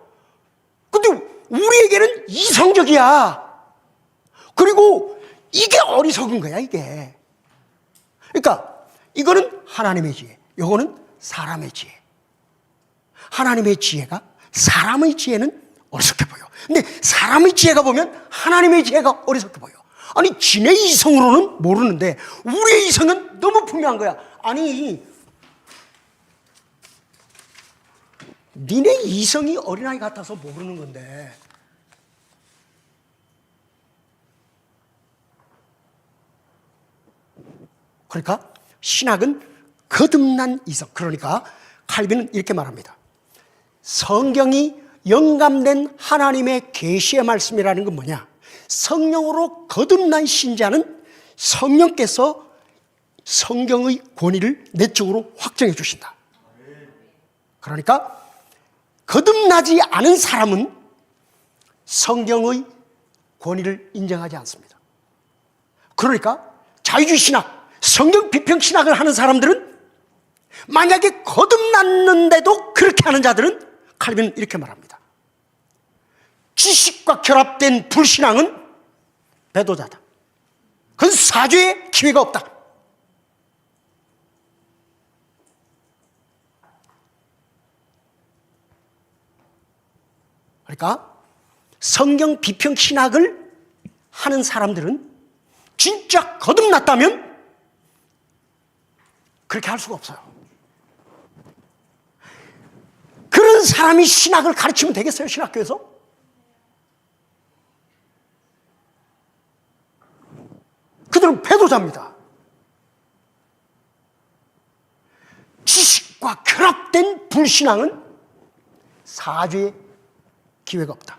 근데 우리에게는 이성적이야. 그리고 이게 어리석은 거야, 이게. 그러니까 이거는 하나님의 지혜, 이거는 사람의 지혜. 하나님의 지혜가 사람의 지혜는 어리석게 보여. 근데 사람의 지혜가 보면 하나님의 지혜가 어리석게 보여. 아니, 지네 이성으로는 모르는데 우리의 이성은 너무 분명한 거야. 아니, 니네 이성이 어린아이 같아서 모르는 건데. 그러니까 신학은 거듭난 이성. 그러니까 칼빈은 이렇게 말합니다. 성경이 영감된 하나님의 계시의 말씀이라는 건 뭐냐? 성령으로 거듭난 신자는 성령께서 성경의 권위를 내적으로 확정해 주신다. 그러니까 거듭나지 않은 사람은 성경의 권위를 인정하지 않습니다. 그러니까 자유주의 신학, 성경 비평 신학을 하는 사람들은, 만약에 거듭났는데도 그렇게 하는 자들은 칼빈은 이렇게 말합니다. 지식과 결합된 불신앙은 배도자다. 그건 사죄의 기회가 없다. 그러니까 성경 비평 신학을 하는 사람들은 진짜 거듭났다면 그렇게 할 수가 없어요. 그런 사람이 신학을 가르치면 되겠어요, 신학교에서? 그들은 배도자입니다. 지식과 결합된 불신앙은 사죄의 기회가 없다.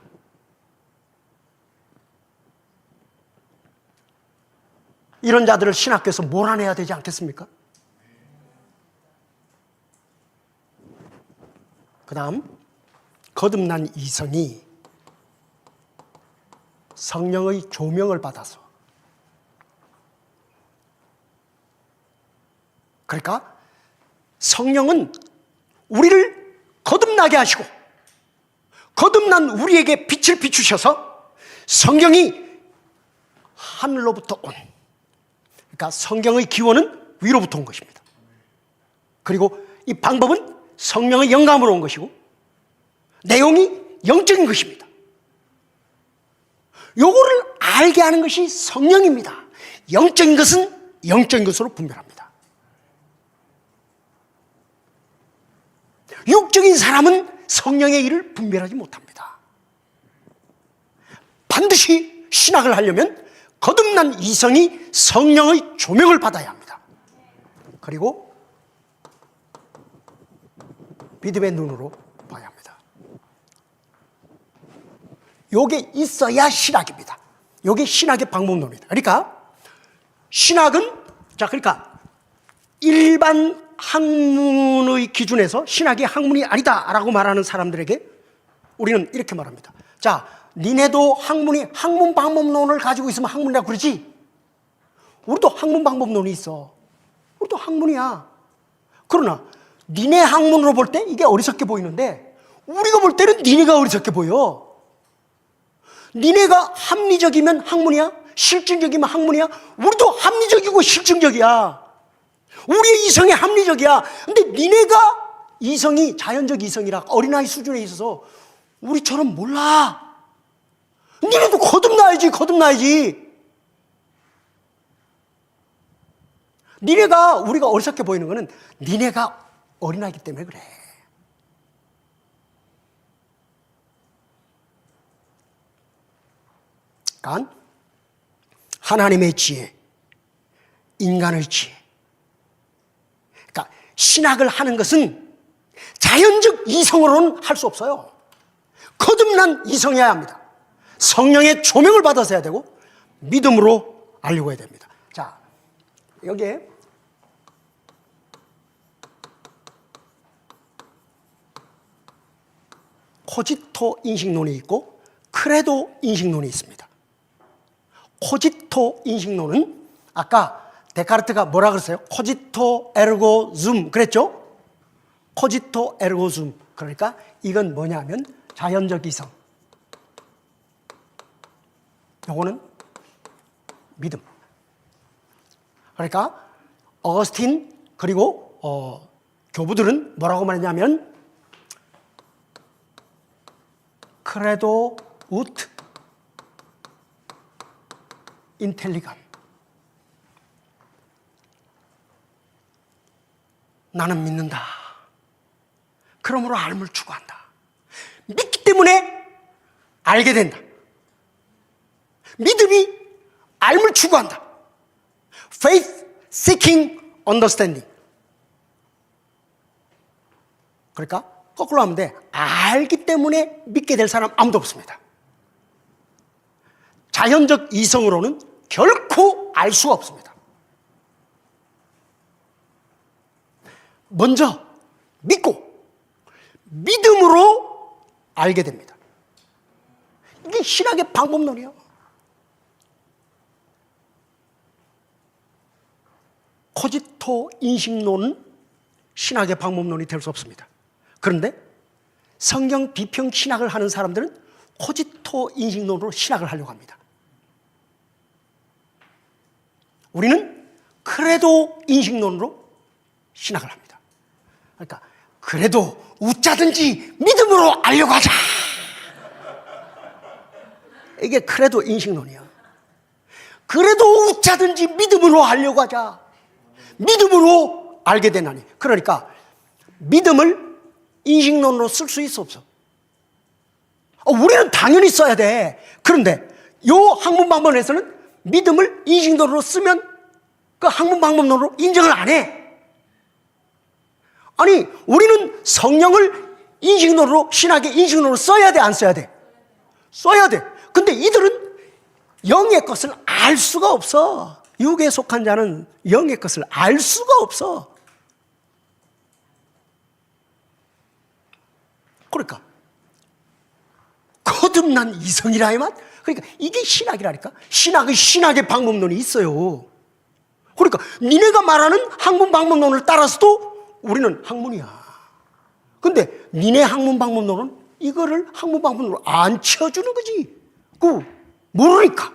이런 자들을 신학교에서 몰아내야 되지 않겠습니까? 그 다음, 거듭난 이성이 성령의 조명을 받아서, 그러니까 성령은 우리를 거듭나게 하시고 거듭난 우리에게 빛을 비추셔서 성경이 하늘로부터 온, 그러니까 성경의 기원은 위로부터 온 것입니다. 그리고 이 방법은 성령의 영감으로 온 것이고 내용이 영적인 것입니다. 요거를 알게 하는 것이 성령입니다. 영적인 것은 영적인 것으로 분별합니다. 육적인 사람은 성령의 일을 분별하지 못합니다. 반드시 신학을 하려면 거듭난 이성이 성령의 조명을 받아야 합니다. 그리고 믿음의 눈으로 봐야 합니다. 요게 있어야 신학입니다. 요게 신학의 방법론입니다. 그러니까 신학은, 자, 그러니까 일반 학문의 기준에서 신학이 학문이 아니다라고 말하는 사람들에게 우리는 이렇게 말합니다. 자, 니네도 학문 방법론을 가지고 있으면 학문이라고 그러지? 우리도 학문 방법론이 있어. 우리도 학문이야. 그러나 니네 학문으로 볼 때 이게 어리석게 보이는데 우리가 볼 때는 니네가 어리석게 보여. 니네가 합리적이면 학문이야? 실증적이면 학문이야? 우리도 합리적이고 실증적이야. 우리의 이성이 합리적이야. 근데 니네가 이성이 자연적 이성이라 어린아이 수준에 있어서 우리처럼 몰라. 니네도 거듭나야지, 거듭나야지. 니네가, 우리가 어리석게 보이는 거는 니네가 어린아이기 때문에 그래. 그러니까 하나님의 지혜, 인간의 지혜. 그러니까 신학을 하는 것은 자연적 이성으로는 할 수 없어요. 거듭난 이성이어야 합니다. 성령의 조명을 받아서 해야 되고 믿음으로 알려고 해야 됩니다. 자, 여기에 코지토 인식론이 있고 크레도 인식론이 있습니다. 코지토 인식론은 아까 데카르트가 뭐라 그랬어요? 코지토 에르고 줌 그랬죠? 코지토 에르고 숨. 그러니까 이건 뭐냐면 자연적 이성. 요거는 믿음. 그러니까 어거스틴 그리고 교부들은 뭐라고 말했냐면 크레도 우트 인텔리감. 나는 믿는다. 그러므로 알을 추구한다. 믿기 때문에 알게 된다. 믿음이 알을 추구한다. Faith seeking understanding. 그러니까 거꾸로 하면 돼. 알기 때문에 믿게 될 사람 아무도 없습니다. 자연적 이성으로는 결코 알 수가 없습니다. 먼저 믿고 믿음으로 알게 됩니다. 이게 신학의 방법론이에요. 코지토 인식론은 신학의 방법론이 될 수 없습니다. 그런데 성경 비평 신학을 하는 사람들은 코지토 인식론으로 신학을 하려고 합니다. 우리는 크레도 인식론으로 신학을 합니다. 그러니까 그래도 웃자든지 믿음으로 알려고 하자. 이게 크레도 인식론이야. 그래도 웃자든지 믿음으로 알려고 하자. 믿음으로 알게 되나니. 그러니까 믿음을 인식론으로 쓸 수 있어 없어? 우리는 당연히 써야 돼. 그런데 요 학문 방법에서는 믿음을 인식론으로 쓰면 그 학문 방법론으로 인정을 안 해. 아니, 우리는 성령을 인식론으로, 신학의 인식론으로 써야 돼, 안 써야 돼? 써야 돼. 근데 이들은 영의 것을 알 수가 없어. 육에 속한 자는 영의 것을 알 수가 없어. 그러니까 거듭난 이성이라야만. 그러니까 이게 신학이라니까. 신학의 방법론이 있어요. 그러니까 니네가 말하는 학문 방법론을 따라서도 우리는 학문이야. 근데 니네 학문 방법론은 이거를 학문 방법론으로 안 쳐주는 거지. 모르니까.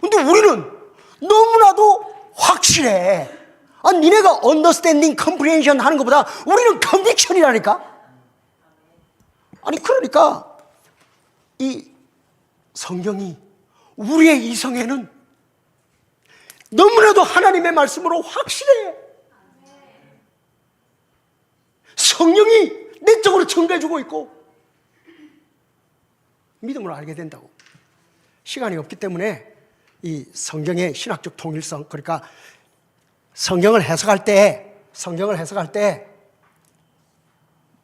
근데 우리는 너무나도 확실해. 니네가 understanding, comprehension 하는 것보다 우리는 conviction이라니까. 그러니까 이 성경이 우리의 이성에는 너무나도 하나님의 말씀으로 확실해. 성령이 내적으로 증거해주고 있고 믿음으로 알게 된다고. 시간이 없기 때문에 이 성경의 신학적 통일성, 그러니까 성경을 해석할 때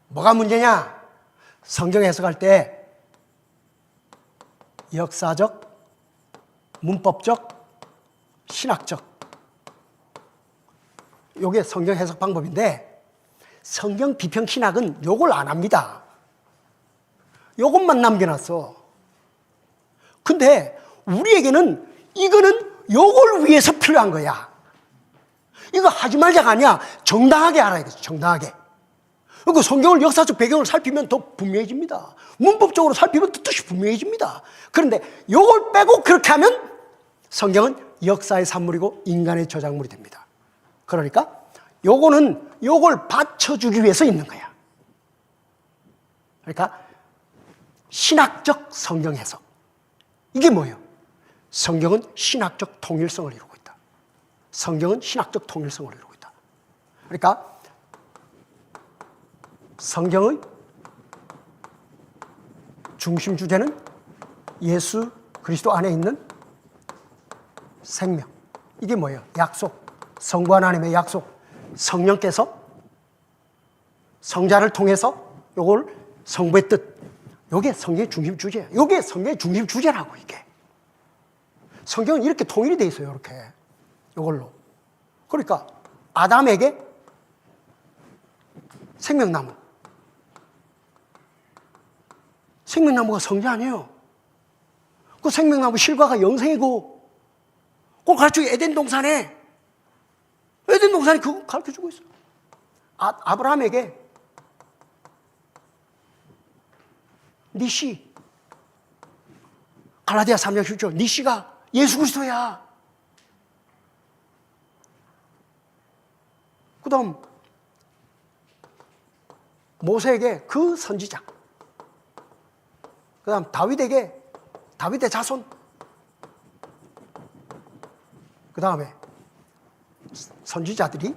뭐가 문제냐? 성경 해석할 때 역사적, 문법적, 신학적, 요게 성경 해석 방법인데 성경 비평 신학은 요걸 안 합니다. 요것만 남겨놨어. 근데 우리에게는 이거는 요걸 위해서 필요한 거야. 이거 하지 말자가 아니야. 정당하게 알아야겠어. 정당하게. 그 성경을 역사적 배경을 살피면 더 분명해집니다. 문법적으로 살피면 더 뜻이 분명해집니다. 그런데 요걸 빼고 그렇게 하면 성경은 역사의 산물이고 인간의 저작물이 됩니다. 그러니까 요걸 받쳐주기 위해서 있는 거야. 그러니까 신학적 성경 해석. 이게 뭐예요? 성경은 신학적 통일성을 이루고 있다. 성경은 신학적 통일성을 이루고 있다. 그러니까 성경의 중심 주제는 예수 그리스도 안에 있는 생명. 이게 뭐예요? 약속. 성부 하나님의 약속. 성령께서 성자를 통해서 요걸 성부의 뜻. 요게 성경의 중심 주제예요. 요게 성경의 중심 주제라고, 이게. 성경은 이렇게 통일이 돼 있어요, 이렇게. 요걸로. 그러니까 아담에게 생명나무. 생명나무가 성자 아니에요. 그 생명나무 실과가 영생이고, 그걸 가르치고 에덴 동산에 그거 가르쳐주고 있어요. 아브라함에게 네 씨, 갈라디아 3장 10절, 네 씨가 예수 그리스도야. 그 다음 모세에게 그 선지자, 그 다음 다윗에게 다윗의 자손, 그 다음에 선지자들이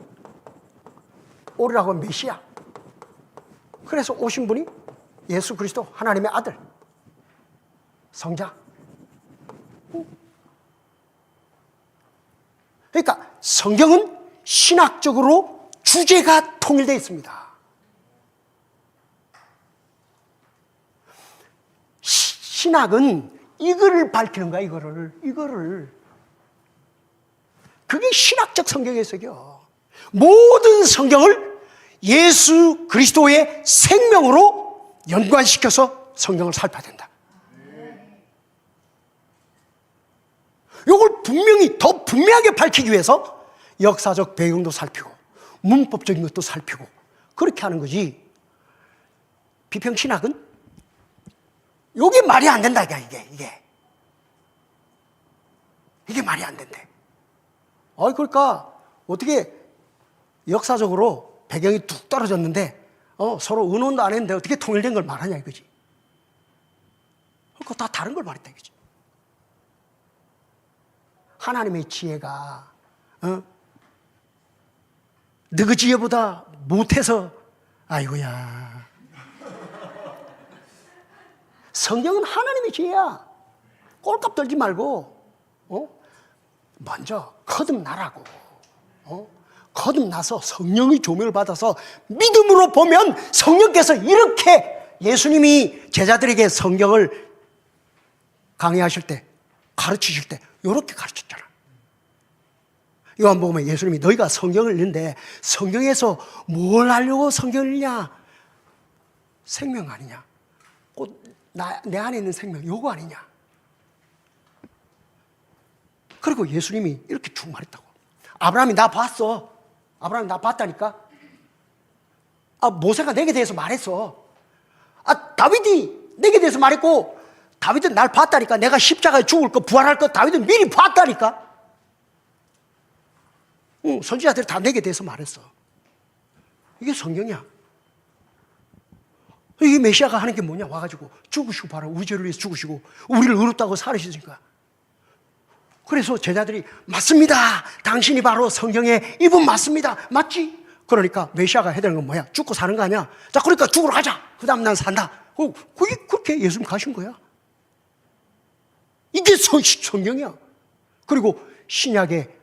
오리라고 하면 메시아. 그래서 오신 분이 예수 그리스도, 하나님의 아들, 성자. 그러니까 성경은 신학적으로 주제가 통일되어 있습니다. 신학은 이거를 밝히는 거야, 이거를. 그게 신학적 성경 해석이요. 모든 성경을 예수 그리스도의 생명으로 연관시켜서 성경을 살펴야 된다. 이걸 분명히 더 분명하게 밝히기 위해서 역사적 배경도 살피고 문법적인 것도 살피고 그렇게 하는 거지. 비평신학은 이게 말이 안 된다. 이게 말이 안 된대. 그러니까 어떻게 역사적으로 배경이 뚝 떨어졌는데 서로 의논도 안 했는데 어떻게 통일된 걸 말하냐 이거지. 그거 다 다른 걸 말했다 이거지. 하나님의 지혜가 너희 지혜보다 못해서 아이고야. 성경은 하나님의 지혜야. 꼴값 떨지 말고 먼저 거듭나라고. 거듭나서 성령의 조명을 받아서 믿음으로 보면 성령께서 이렇게 예수님이 제자들에게 성경을 강의하실 때, 가르치실 때 이렇게 가르쳤잖아. 요한복음에 예수님이 너희가 성경을 읽는데 성경에서 뭘 하려고 성경을 읽냐? 생명 아니냐? 내 안에 있는 생명 요거 아니냐? 그리고 예수님이 이렇게 쭉 말했다고. 아브라함이 나 봤어. 아브라함이 나 봤다니까. 모세가 내게 대해서 말했어. 다윗이 내게 대해서 말했고 다윗은 날 봤다니까. 내가 십자가에 죽을 거 부활할 거 다윗은 미리 봤다니까. 선지자들이 다 내게 대해서 말했어. 이게 성경이야. 이게 메시아가 하는 게 뭐냐? 와가지고 죽으시고 바로 우리 죄를 위해서 죽으시고 우리를 의롭다고 살으시니까. 그래서 제자들이 맞습니다. 당신이 바로 성경의 이분 맞습니다. 맞지? 그러니까 메시아가 해야 되는 건 뭐야? 죽고 사는 거 아니야? 자, 그러니까 죽으러 가자. 그 다음 난 산다. 그게 그렇게 예수님 가신 거야. 이게 성경이야. 그리고 신약의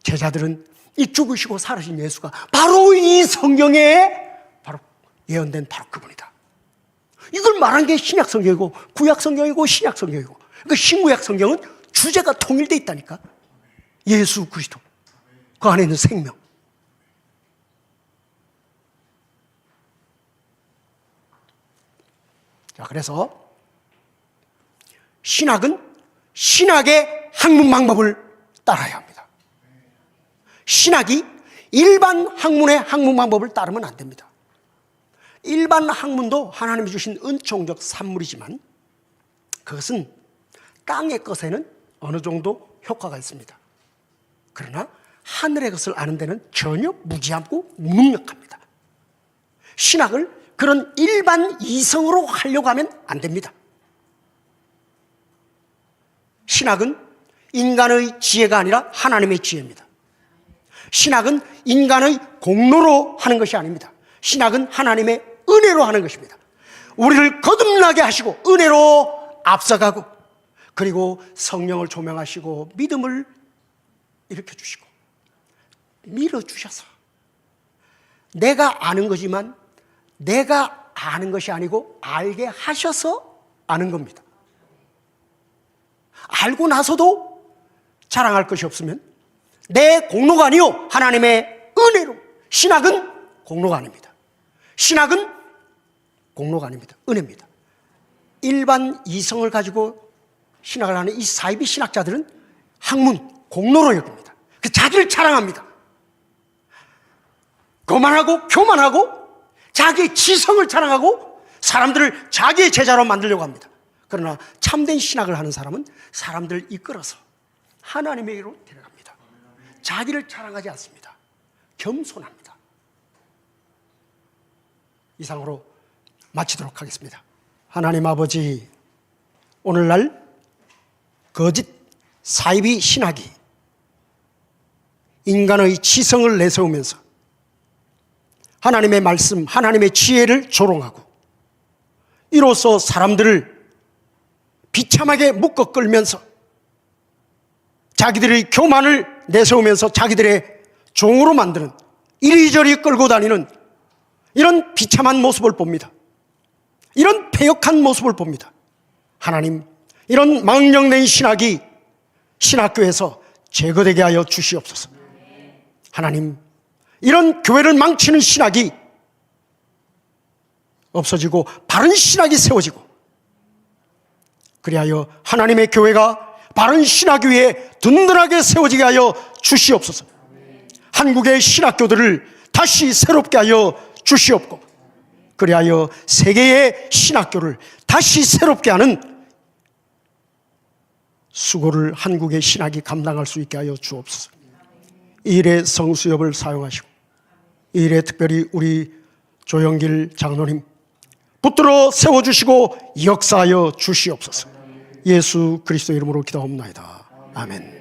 제자들은 이 죽으시고 살으신 예수가 바로 이 성경에 바로 예언된 바로 그분이다. 이걸 말한 게 신약 성경이고 구약 성경이고 신약 성경이고. 그러니까 신구약 성경은 주제가 통일되어 있다니까. 예수 그리스도, 그 안에 있는 생명. 자, 그래서 신학은 신학의 학문 방법을 따라야 합니다. 신학이 일반 학문의 학문 방법을 따르면 안 됩니다. 일반 학문도 하나님이 주신 은총적 산물이지만 그것은 땅의 것에는 어느 정도 효과가 있습니다. 그러나 하늘의 것을 아는 데는 전혀 무지하고 무능력합니다. 신학을 그런 일반 이성으로 하려고 하면 안 됩니다. 신학은 인간의 지혜가 아니라 하나님의 지혜입니다. 신학은 인간의 공로로 하는 것이 아닙니다. 신학은 하나님의 은혜로 하는 것입니다. 우리를 거듭나게 하시고 은혜로 앞서가고 그리고 성령을 조명하시고 믿음을 일으켜주시고 밀어주셔서 내가 아는 거지만 내가 아는 것이 아니고 알게 하셔서 아는 겁니다. 알고 나서도 자랑할 것이 없으면 내 공로가 아니요 하나님의 은혜로. 신학은 공로가 아닙니다. 신학은 공로가 아닙니다. 은혜입니다. 일반 이성을 가지고 신학을 하는 이 사이비 신학자들은 학문, 공로로 여깁니다. 자기를 자랑합니다. 거만하고 교만하고 자기의 지성을 자랑하고 사람들을 자기의 제자로 만들려고 합니다. 그러나 참된 신학을 하는 사람은 사람들을 이끌어서 하나님에게로 데려갑니다. 자기를 자랑하지 않습니다. 겸손합니다. 이상으로 마치도록 하겠습니다. 하나님 아버지, 오늘날 거짓 사이비 신학이 인간의 지성을 내세우면서 하나님의 말씀, 하나님의 지혜를 조롱하고 이로써 사람들을 비참하게 묶어 끌면서 자기들의 교만을 내세우면서 자기들의 종으로 만드는, 이리저리 끌고 다니는 이런 비참한 모습을 봅니다. 이런 패역한 모습을 봅니다. 하나님, 이런 망령된 신학이 신학교에서 제거되게 하여 주시옵소서. 하나님, 이런 교회를 망치는 신학이 없어지고 바른 신학이 세워지고, 그리하여 하나님의 교회가 바른 신학 위에 든든하게 세워지게 하여 주시옵소서. 한국의 신학교들을 다시 새롭게 하여 주시옵고, 그리하여 세계의 신학교를 다시 새롭게 하는 수고를 한국의 신학이 감당할 수 있게 하여 주옵소서. 이 일에 성수협을 사용하시고, 이 일에 특별히 우리 조영길 장로님 붙들어 세워주시고 역사하여 주시옵소서. 예수 그리스도 이름으로 기도합니다. 아멘.